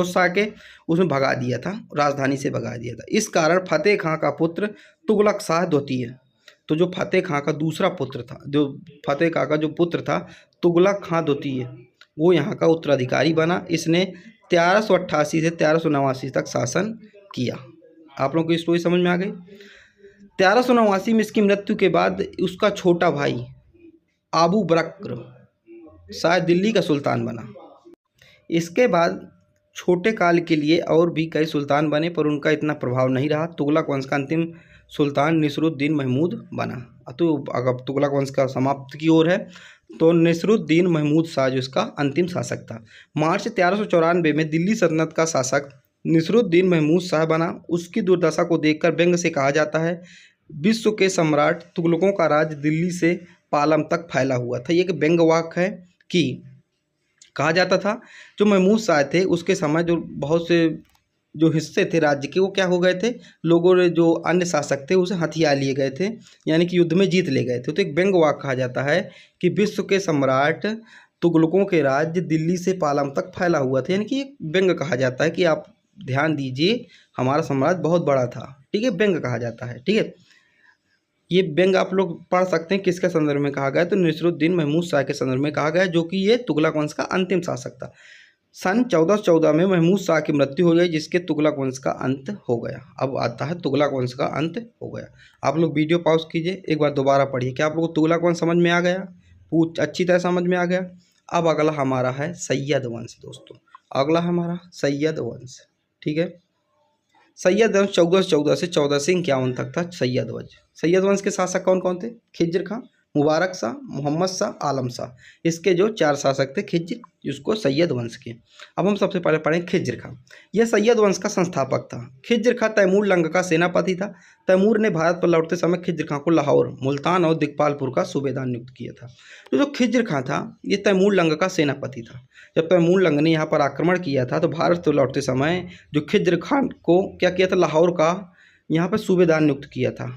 शाह के, उसमें भगा दिया था, राजधानी से भगा दिया था। इस कारण फतेह खां का पुत्र तुगलक शाह द्वितीय, तो जो फतेह खां का दूसरा पुत्र था, जो फतेह खां का जो पुत्र था तुगलक खां द्वितीय, वो यहाँ का उत्तराधिकारी बना। इसने 1388 से 1389 तक शासन किया। आप लोगों को स्टोरी समझ में आ गई। 1389 में इसकी मृत्यु के बाद उसका छोटा भाई आबू बकर शायद दिल्ली का सुल्तान बना। इसके बाद छोटे काल के लिए और भी कई सुल्तान बने, पर उनका इतना प्रभाव नहीं रहा। तुगलक वंश का अंतिम सुल्तान नसीरुद्दीन महमूद बना। तो अगर तुगलक वंश का समाप्त की ओर है, तो नसीरुद्दीन महमूद शाह जो इसका अंतिम शासक था। मार्च 1394 में दिल्ली सल्तनत का शासक नसीरुद्दीन महमूद शाह बना। उसकी दुर्दशा को देखकर व्यंग से कहा जाता है, विश्व के सम्राट तुगलकों का राज दिल्ली से पालम तक फैला हुआ था। ये एक व्यंग वाक्य है कि कहा जाता था जो महमूद शाह थे उसके समय जो बहुत से जो हिस्से थे राज्य के, वो क्या हो गए थे, लोगों ने जो अन्य शासक थे उसे हथिया लिए गए थे, यानी कि युद्ध में जीत ले गए थे। तो एक व्यंग वाक्य कहा जाता है कि विश्व के सम्राट तुगलकों के राज्य दिल्ली से पालम तक फैला हुआ था, यानी कि एक व्यंग कहा जाता है कि आप ध्यान दीजिए हमारा साम्राज्य बहुत बड़ा था, ठीक है, व्यंग कहा जाता है, ठीक है। ये व्यंग आप लोग पढ़ सकते हैं किसके संदर्भ में कहा गया है, तो नसीरुद्दीन महमूद शाह के संदर्भ में कहा गया है, जो कि ये तुगलक वंश का अंतिम शासक था। सन 1414 में महमूद शाह की मृत्यु हो गई, जिसके तुगलक वंश का अंत हो गया। अब आता है तुगलक वंश का अंत हो गया। आप लोग वीडियो पॉज कीजिए, एक बार दोबारा पढ़िए। क्या आप लोग को तुगलक वंश समझ में आ गया? अच्छी तरह समझ में आ गया। अब अगला हमारा है सैयद वंश दोस्तों। अगला हमारा सैयद वंश, ठीक है। सैयद वंश 1414 से 1451 तक था सैयद वंश। सैयद वंश के शासक कौन कौन थे? खिज्र खां, मुबारक शाह, मोहम्मद शाह, आलम शाह। इसके जो 4 शासक थे खिज्र, जिसको सैयद वंश के। अब हम सबसे पहले पढ़ें खिज्र खां। यह सैयद वंश का संस्थापक था। खिज्र खां तैमूर लंग का सेनापति था। तैमूर ने भारत पर लौटते समय खिज्र खां को लाहौर, मुल्तान और दिगपालपुर का सूबेदार नियुक्त किया था। तो जो खिज्र खां था ये तैमूर लंग का सेनापति था। जब तैमूर लंग ने यहाँ पर आक्रमण किया था तो भारत से लौटते समय जो खिज्र खां को क्या किया था, लाहौर का यहाँ पर सूबेदार नियुक्त किया था,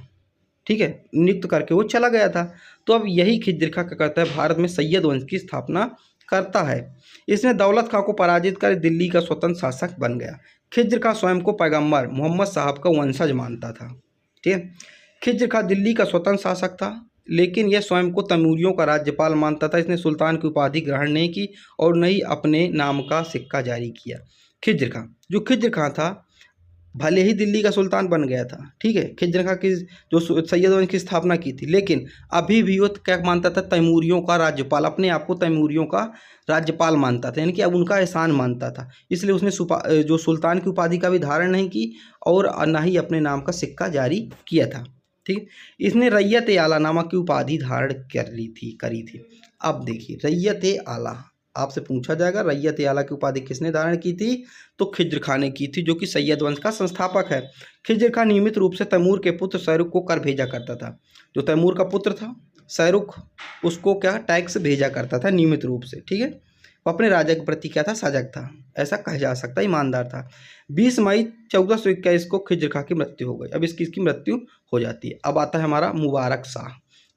ठीक है, नियुक्त करके वो चला गया था। तो अब यही खिज्र खां क्या करता है, भारत में सैयद वंश की स्थापना करता है। इसने दौलत खां को पराजित कर दिल्ली का स्वतंत्र शासक बन गया। खिज्र खां स्वयं को पैगंबर मोहम्मद साहब का वंशज मानता था, ठीक है। खिज्र खां दिल्ली का स्वतंत्र शासक था, लेकिन यह स्वयं को तैमूरियों का राज्यपाल मानता था। इसने सुल्तान की उपाधि ग्रहण नहीं की और न ही अपने नाम का सिक्का जारी किया। खिज्र खां था भले ही दिल्ली का सुल्तान बन गया था, ठीक है, खिज़्र खां की जो सैयद वंश की स्थापना की थी, लेकिन अभी भी वो क्या मानता था, तैमूरियों का राज्यपाल, अपने आप को तैमूरियों का राज्यपाल मानता था, यानी कि अब उनका एहसान मानता था। इसलिए उसने जो सुल्तान की उपाधि का भी धारण नहीं की और ना ही अपने नाम का सिक्का जारी किया था, ठीक है। इसने रैयत आला नामक की उपाधि धारण करी थी। अब देखिए रैयत आला आपसे पूछा जाएगा, रैयत आला की उपाधि किसने धारण की थी, तो खिज्र खां ने की थी, जो कि सैयद वंश का संस्थापक है। खिज्र खां नियमित रूप से तैमूर के पुत्र शाहरुख को कर भेजा करता था। जो तैमूर का पुत्र था शाहरुख, उसको क्या टैक्स भेजा करता था नियमित रूप से, ठीक है। वो अपने राजा के प्रति क्या था, सजग था, ऐसा कहा जा सकता है, ईमानदार था। 20 मई 1421 को खिज्र खां की मृत्यु हो गई। अब इसकी मृत्यु हो जाती है। अब आता है हमारा मुबारक शाह।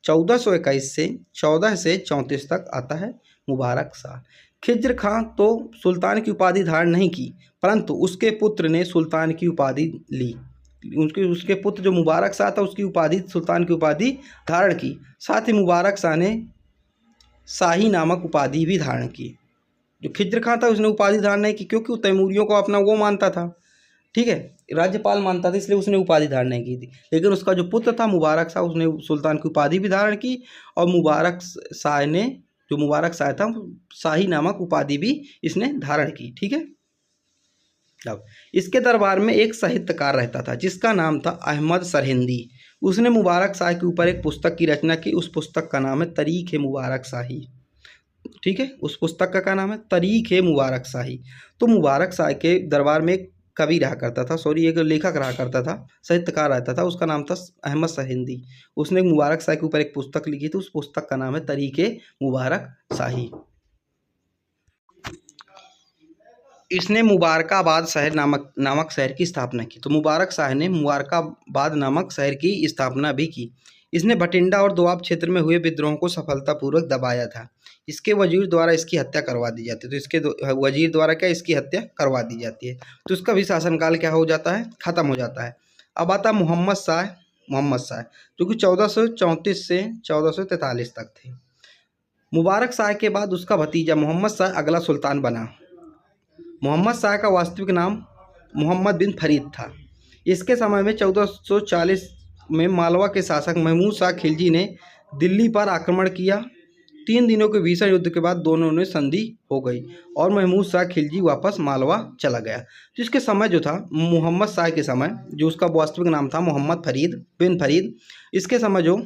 1421 से 14 से 34 तक आता है मुबारक शाह। खिज्र खां तो सुल्तान की उपाधि धारण नहीं की, परंतु उसके पुत्र ने सुल्तान की उपाधि ली। उसके पुत्र जो मुबारक शाह था, उसकी उपाधि, सुल्तान की उपाधि धारण की। साथ ही मुबारक शाह ने शाही नामक उपाधि भी धारण की। जो खिज्र खां था उसने उपाधि धारण नहीं की, क्योंकि वो तैमूरियों को अपना वो मानता था, ठीक है, राज्यपाल मानता था, इसलिए उसने उपाधि धारण नहीं की थी। लेकिन उसका जो पुत्र था मुबारक शाह, उसने सुल्तान की उपाधि भी धारण की और मुबारक शाह ने, जो मुबारक शाह था, शाही नामक उपाधि भी इसने धारण की, ठीक है। अब इसके दरबार में एक साहित्यकार रहता था जिसका नाम था अहमद सरहिंदी। उसने मुबारक शाह के ऊपर एक पुस्तक की रचना की। उस पुस्तक का नाम है तारीख ए मुबारक शाही, ठीक है। उस पुस्तक का क्या नाम है, तारीख ए मुबारक शाही। तो मुबारक शाह के दरबार में एक कवि रहा करता था, सॉरी एक लेखक रहा करता था, साहित्यकार रहता था, उसका नाम था अहमद सरहिंदी। उसने मुबारक शाह के ऊपर एक पुस्तक लिखी थी, उस पुस्तक का नाम है तारीख ए मुबारक शाही। इसने मुबारकाबाद शहर नामक शहर की स्थापना की। तो मुबारक शाह ने मुबारकाबाद नामक शहर की स्थापना भी की। इसने भटिंडा और दोआब क्षेत्र में हुए विद्रोहों को सफलतापूर्वक दबाया था। इसके वजीर द्वारा इसकी हत्या करवा दी जाती है। तो इसके वजीर द्वारा क्या, इसकी हत्या करवा दी जाती है। तो इसका भी शासनकाल क्या हो जाता है, खत्म हो जाता है। अब आता मोहम्मद शाह जो कि 1434 से 1443 तक थे। मुबारक शाह के बाद उसका भतीजा मोहम्मद शाह अगला सुल्तान बना। मोहम्मद शाह का वास्तविक नाम मोहम्मद बिन फरीद था। इसके समय में 1440 में मालवा के शासक महमूद शाह खिलजी ने दिल्ली पर आक्रमण किया। 3 दिनों के भीषण युद्ध के बाद दोनों में संधि हो गई और महमूद शाह खिलजी वापस मालवा चला गया। जिसके समय जो था मोहम्मद शाह के समय, जो उसका वास्तविक नाम था मोहम्मद फरीद बिन फरीद, इसके समय जो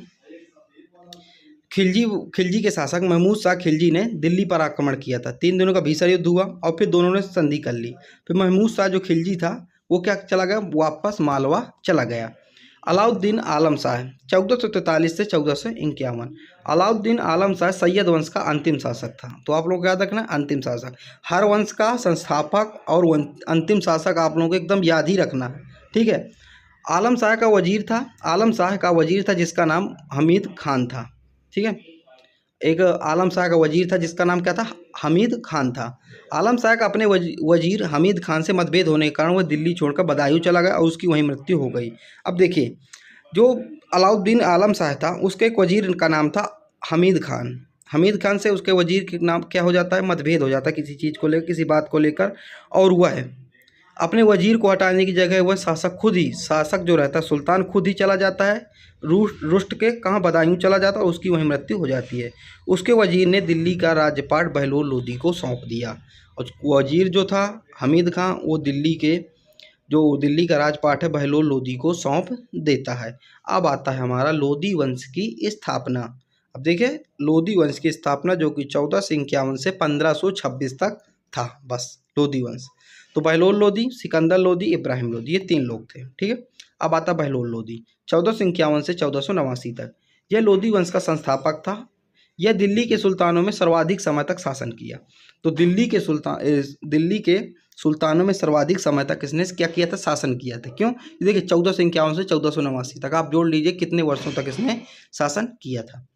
खिलजी के शासक महमूद शाह खिलजी ने दिल्ली पर आक्रमण किया था। 3 दिनों का भीषण युद्ध हुआ और फिर दोनों ने संधि कर ली। फिर महमूद शाह जो खिलजी था वो क्या चला गया, वापस मालवा चला गया। अलाउद्दीन आलम शाह 1443 से 1451। अलाउद्दीन आलम शाह सैयद वंश का अंतिम शासक था। तो आप लोग को याद रखना, अंतिम शासक, हर वंश का संस्थापक और अंतिम शासक आप लोगों को एकदम याद ही रखना है, ठीक है। आलम शाह का वजीर था जिसका नाम हमीद खान था, ठीक है। एक आलम शाह का वजीर था जिसका नाम क्या था, हमीद खान था। आलम शाह का अपने वजीर हमीद खान से मतभेद होने के कारण वह दिल्ली छोड़कर बदायूं चला गया और उसकी वहीं मृत्यु हो गई। अब देखिए, जो अलाउद्दीन आलम शाह था उसके एक वजीर का नाम था हमीद खान। हमीद खान से उसके वजीर के नाम क्या हो जाता है, मतभेद हो जाता है किसी चीज़ को लेकर, किसी बात को लेकर, और वह अपने वजीर को हटाने की जगह वह शासक जो रहता है सुल्तान खुद ही चला जाता है, रुष्ट के कहाँ, बदायूं चला जाता है और उसकी वहीं मृत्यु हो जाती है। उसके वजीर ने दिल्ली का राज्यपाट बहलोल लोदी को सौंप दिया और वजीर जो था हमीद खां वो दिल्ली का राजपाट है बहलोल लोदी को सौंप देता है। अब आता है हमारा लोदी वंश की स्थापना। अब देखिए लोदी वंश की स्थापना जो कि 1451 से 1526 तक था, बस लोदी वंश। तो बहलोल लोदी, सिकंदर लोदी, इब्राहिम लोदी, ये 3 लोग थे, ठीक है। अब आता बहलोल लोदी 1451 से 1489 तक। यह लोदी वंश का संस्थापक था। यह दिल्ली के सुल्तानों में सर्वाधिक समय तक शासन किया। तो दिल्ली के सुल्तानों में सर्वाधिक समय तक इसने क्या किया था, शासन किया था। क्यों, देखिए 1451 से 1489 तक आप जोड़ लीजिए कितने वर्षों तक इसने शासन किया था।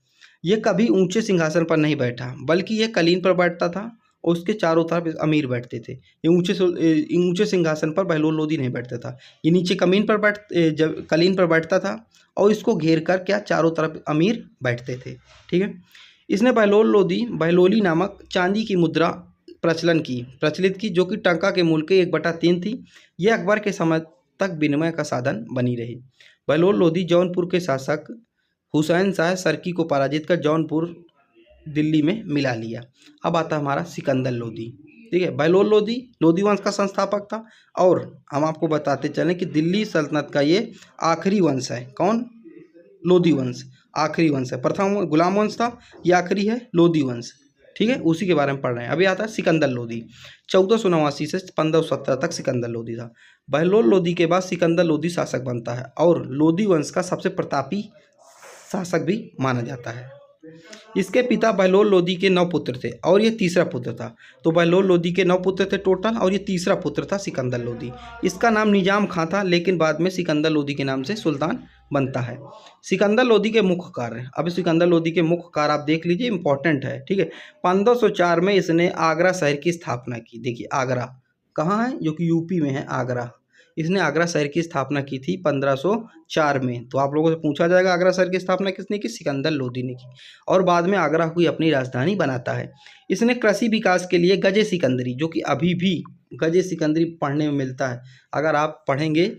यह कभी ऊंचे सिंहासन पर नहीं बैठा, बल्कि यह कलीन पर बैठता था और उसके चारों तरफ अमीर बैठते थे। ये ऊंचे सिंहासन पर बहलोल लोदी नहीं बैठता था, ये नीचे कलीन पर बैठता था और इसको घेर कर क्या चारों तरफ अमीर बैठते थे, ठीक है। इसने बहलोली नामक चांदी की मुद्रा प्रचलित की, जो कि टंका के मूल्य के 1/3 थी। यह अकबर के समय तक विनिमय का साधन बनी रही। बहलोल लोधी जौनपुर के शासक हुसैन शाह सरकी को पराजित कर जौनपुर दिल्ली में मिला लिया। अब आता है हमारा सिकंदर लोधी। ठीक है, बहलोल लोधी लोधी वंश का संस्थापक था और हम आपको बताते चलें कि दिल्ली सल्तनत का ये आखिरी वंश है। कौन? लोधी वंश आखिरी वंश है। प्रथम गुलाम वंश था, ये आखिरी है लोधी वंश। ठीक है, उसी के बारे में पढ़ रहे हैं। अभी आता है सिकंदर लोधी। 1489 से 1517 तक सिकंदर लोधी था। बहलोल लोधी के बाद सिकंदर लोधी शासक बनता है और लोधी वंश का सबसे प्रतापी शासक भी माना जाता है। इसके पिता बहलोल लोधी के 9 पुत्र थे और ये तीसरा पुत्र था। तो बहलोल लोधी के 9 पुत्र थे टोटल और ये तीसरा पुत्र था सिकंदर लोधी। इसका नाम निजाम खां था, लेकिन बाद में सिकंदर लोधी के नाम से सुल्तान बनता है। सिकंदर लोधी के मुख्य कार्य, अब सिकंदर लोधी के मुख्य कार्य आप देख लीजिए, इंपॉर्टेंट है। ठीक है, 1504 में इसने आगरा शहर की स्थापना की। देखिए आगरा कहाँ है, जो कि यूपी में है आगरा। इसने आगरा शहर की स्थापना की थी 1504 में। तो आप लोगों से पूछा जाएगा आगरा शहर की स्थापना किसने की? सिकंदर लोधी ने की। और बाद में आगरा को अपनी राजधानी बनाता है। इसने कृषि विकास के लिए गजे सिकंदरी, जो कि अभी भी गजे सिकंदरी पढ़ने में मिलता है, अगर आप पढ़ेंगे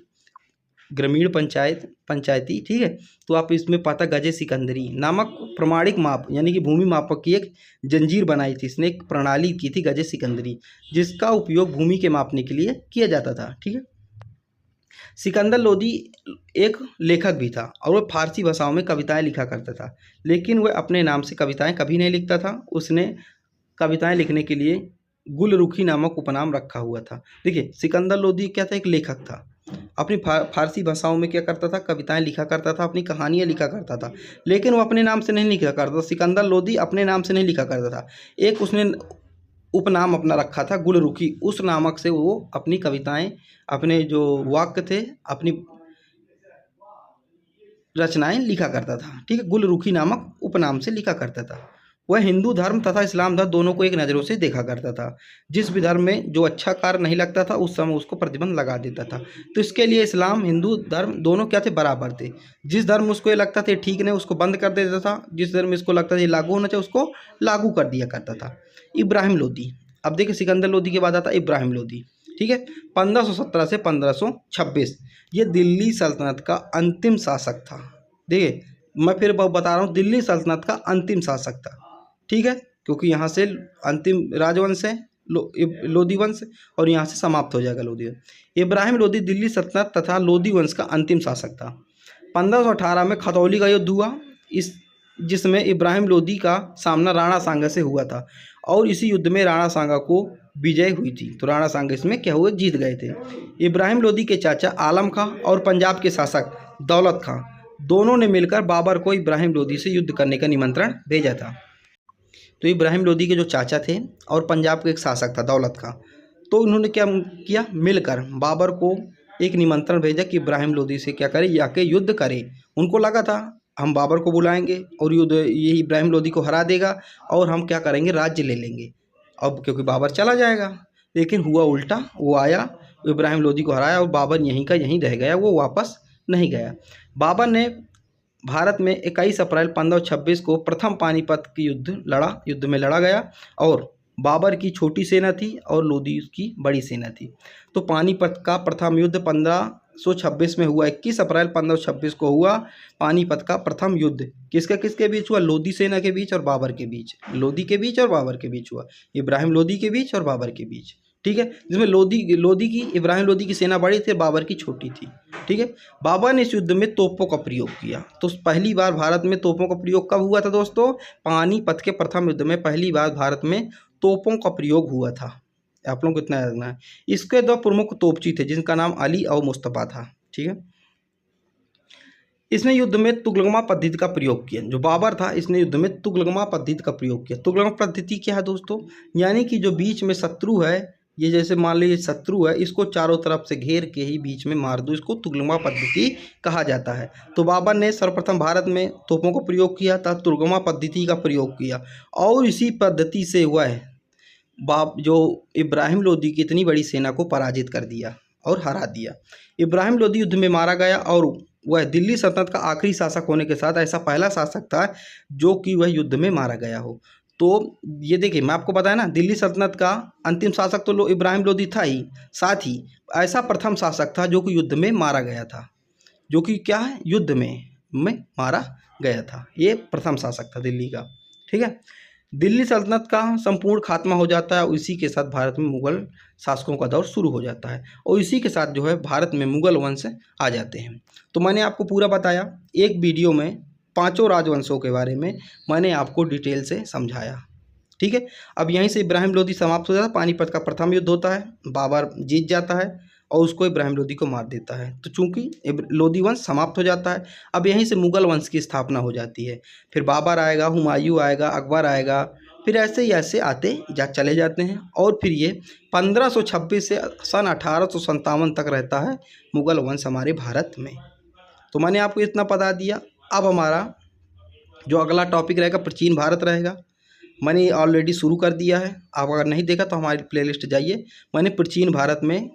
ग्रामीण पंचायती, ठीक है, तो आप इसमें पाता गजे सिकंदरी नामक प्रमाणिक माप यानी कि भूमि मापक की एक जंजीर बनाई थी। इसने एक प्रणाली की थी गजे सिकंदरी, जिसका उपयोग भूमि के मापने के लिए किया जाता था। ठीक है, सिकंदर लोधी एक लेखक भी था और वह फारसी भाषाओं में कविताएं लिखा करता था, लेकिन वह अपने नाम से कविताएं कभी नहीं लिखता था। उसने कविताएं लिखने के लिए गुलरुखी नामक उपनाम रखा हुआ था। देखिए सिकंदर लोधी क्या था? एक लेखक था। अपनी फारसी भाषाओं में क्या करता था? कविताएं लिखा करता था, अपनी कहानियां लिखा करता था, लेकिन वो अपने नाम से नहीं लिखा करता था। सिकंदर लोधी अपने नाम से नहीं लिखा करता था। एक उसने उपनाम अपना रखा था गुलरुखी, उस नामक से वो अपनी कविताएं, अपने जो वाक्य थे, अपनी रचनाएं लिखा करता था। ठीक है, गुलरुखी नामक उपनाम से लिखा करता था। वह हिंदू धर्म तथा इस्लाम धर्म दोनों को एक नज़रों से देखा करता था। जिस भी धर्म में जो अच्छा कार्य नहीं लगता था उस समय उसको प्रतिबंध लगा देता था। तो इसके लिए इस्लाम हिंदू धर्म दोनों क्या थे? बराबर थे। जिस धर्म उसको ये लगता था ठीक नहीं, उसको बंद कर देता था। जिस धर्म इसको लगता था ये लागू होना चाहिए, उसको लागू कर दिया करता था। इब्राहिम लोधी, अब देखिए सिकंदर लोधी के बाद आता है इब्राहिम लोधी। ठीक है, 1517 से 1526 ये दिल्ली सल्तनत का अंतिम शासक था। देखिए मैं फिर बता रहा हूँ, दिल्ली सल्तनत का अंतिम शासक था। ठीक है, क्योंकि यहाँ से अंतिम राजवंश है लोधी वंश, और यहाँ से समाप्त हो जाएगा लोधी वंश। इब्राहिम लोधी दिल्ली सल्तनत तथा लोधी वंश का अंतिम शासक था। 1518 में खतौली का युद्ध हुआ, जिसमें इब्राहिम लोधी का सामना राणा सांगा से हुआ था और इसी युद्ध में राणा सांगा को विजय हुई थी। तो राणा सांगा इसमें क्या हुए? जीत गए थे। इब्राहिम लोधी के चाचा आलम खां और पंजाब के शासक दौलत खां दोनों ने मिलकर बाबर को इब्राहिम लोधी से युद्ध करने का निमंत्रण भेजा था। तो इब्राहिम लोधी के जो चाचा थे और पंजाब के एक शासक था दौलत खां, तो उन्होंने क्या किया? मिलकर बाबर को एक निमंत्रण भेजा कि इब्राहिम लोधी से क्या करे? जाके युद्ध करे। उनको लगा था हम बाबर को बुलाएंगे और युद्ध ये इब्राहिम लोधी को हरा देगा और हम क्या करेंगे? राज्य ले लेंगे। अब क्योंकि बाबर चला जाएगा, लेकिन हुआ उल्टा। वो आया, इब्राहिम लोधी को हराया और बाबर यहीं का यहीं रह गया, वो वापस नहीं गया। बाबर ने भारत में 21 अप्रैल 1526 को प्रथम पानीपत की युद्ध में लड़ा गया और बाबर की छोटी सेना थी और लोधी की बड़ी सेना थी। तो पानीपत का प्रथम युद्ध 1526 में हुआ। 21 अप्रैल 1526 को हुआ पानीपत का प्रथम युद्ध। किसके बीच हुआ? लोधी सेना के बीच और बाबर के बीच। लोधी के बीच और बाबर के बीच हुआ, इब्राहिम लोधी के बीच और बाबर के बीच। ठीक है, जिसमें इब्राहिम लोधी की सेना बड़ी थी, बाबर की छोटी थी। ठीक है, बाबर ने इस युद्ध में तोपों का प्रयोग किया। तो पहली बार भारत में तोपों का प्रयोग कब हुआ था दोस्तों? पानीपत के प्रथम युद्ध में पहली बार भारत में तोपों का प्रयोग हुआ था। आप लोगों को इतना याद है। इसके 2 प्रमुख तोपची थे जिनका नाम अली और मुस्तफा था। ठीक है, इसने युद्ध में तुगलमा पद्धति का प्रयोग किया। जो बाबर था इसने युद्ध में तुगलमा पद्धति का प्रयोग किया। तुगलमा पद्धति क्या है दोस्तों? यानी कि जो बीच में शत्रु है, ये जैसे मान लीजिए शत्रु है, इसको चारों तरफ से घेर के ही बीच में मार दो, इसको तुगलमा पद्धति कहा जाता है। तो बाबर ने सर्वप्रथम भारत में तोपों का प्रयोग किया था, तुगलमा पद्धति का प्रयोग किया और इसी पद्धति से वह जो इब्राहिम लोधी की इतनी बड़ी सेना को पराजित कर दिया और हरा दिया। इब्राहिम लोधी युद्ध में मारा गया और वह दिल्ली सल्तनत का आखिरी शासक होने के साथ ऐसा पहला शासक था जो कि वह युद्ध में मारा गया हो। तो ये देखिए, मैं आपको बताया ना, दिल्ली सल्तनत का अंतिम शासक तो इब्राहिम लोदी था ही, साथ ही ऐसा प्रथम शासक था जो कि युद्ध में मारा गया था, जो कि क्या है, युद्ध में मारा गया था। ये प्रथम शासक था दिल्ली का। ठीक है, दिल्ली सल्तनत का संपूर्ण खात्मा हो जाता है और इसी के साथ भारत में मुगल शासकों का दौर शुरू हो जाता है और इसी के साथ जो है भारत में मुगल वंश आ जाते हैं। तो मैंने आपको पूरा बताया एक वीडियो में, पांचों राजवंशों के बारे में मैंने आपको डिटेल से समझाया। ठीक है, अब यहीं से इब्राहिम लोदी समाप्त हो जाता है। पानीपत का प्रथम युद्ध होता है, बाबर जीत जाता है और उसको इब्राहिम लोदी को मार देता है। तो चूंकि लोदी वंश समाप्त हो जाता है, अब यहीं से मुगल वंश की स्थापना हो जाती है। फिर बाबर आएगा, हुमायूं आएगा, अकबर आएगा, फिर ऐसे ही ऐसे आते चले जाते हैं और फिर ये 1526 से सन 1857 तक रहता है मुगल वंश हमारे भारत में। तो मैंने आपको इतना बता दिया। अब हमारा जो अगला टॉपिक रहेगा प्राचीन भारत रहेगा। मैंने ऑलरेडी शुरू कर दिया है, आप अगर नहीं देखा तो हमारी प्लेलिस्ट जाइए, मैंने प्राचीन भारत में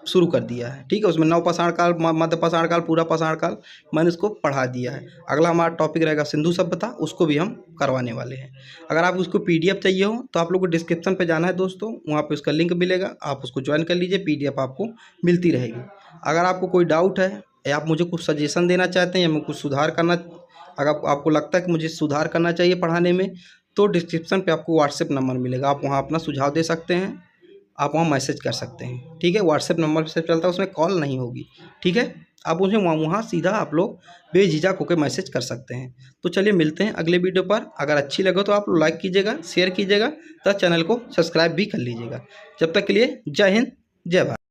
शुरू कर दिया है। ठीक है, उसमें नवपाषाण काल, मध्य पाषाण काल, पूरा पाषाण काल मैंने उसको पढ़ा दिया है। अगला हमारा टॉपिक रहेगा सिंधु सभ्यता, उसको भी हम करवाने वाले हैं। अगर आप उसको पीडीएफ चाहिए हो तो आप लोग को डिस्क्रिप्शन पे जाना है दोस्तों, वहाँ पे उसका लिंक मिलेगा, आप उसको ज्वाइन कर लीजिए, पीडीएफ आपको मिलती रहेगी। अगर आपको कोई डाउट है या आप मुझे कुछ सजेशन देना चाहते हैं या मैं कुछ सुधार करना, अगर आपको लगता है कि मुझे सुधार करना चाहिए पढ़ाने में, तो डिस्क्रिप्शन पे आपको व्हाट्सएप नंबर मिलेगा, आप वहाँ अपना सुझाव दे सकते हैं, आप वहाँ मैसेज कर सकते हैं। ठीक है, व्हाट्सएप नंबर से चलता है, उसमें कॉल नहीं होगी। ठीक है, आप उसे वहाँ सीधा आप लोग बेझिझक होकर मैसेज कर सकते हैं। तो चलिए मिलते हैं अगले वीडियो पर। अगर अच्छी लगे तो आप लाइक कीजिएगा, शेयर कीजिएगा, तो चैनल को सब्सक्राइब भी कर लीजिएगा। जब तक के लिए जय हिंद, जय भारत।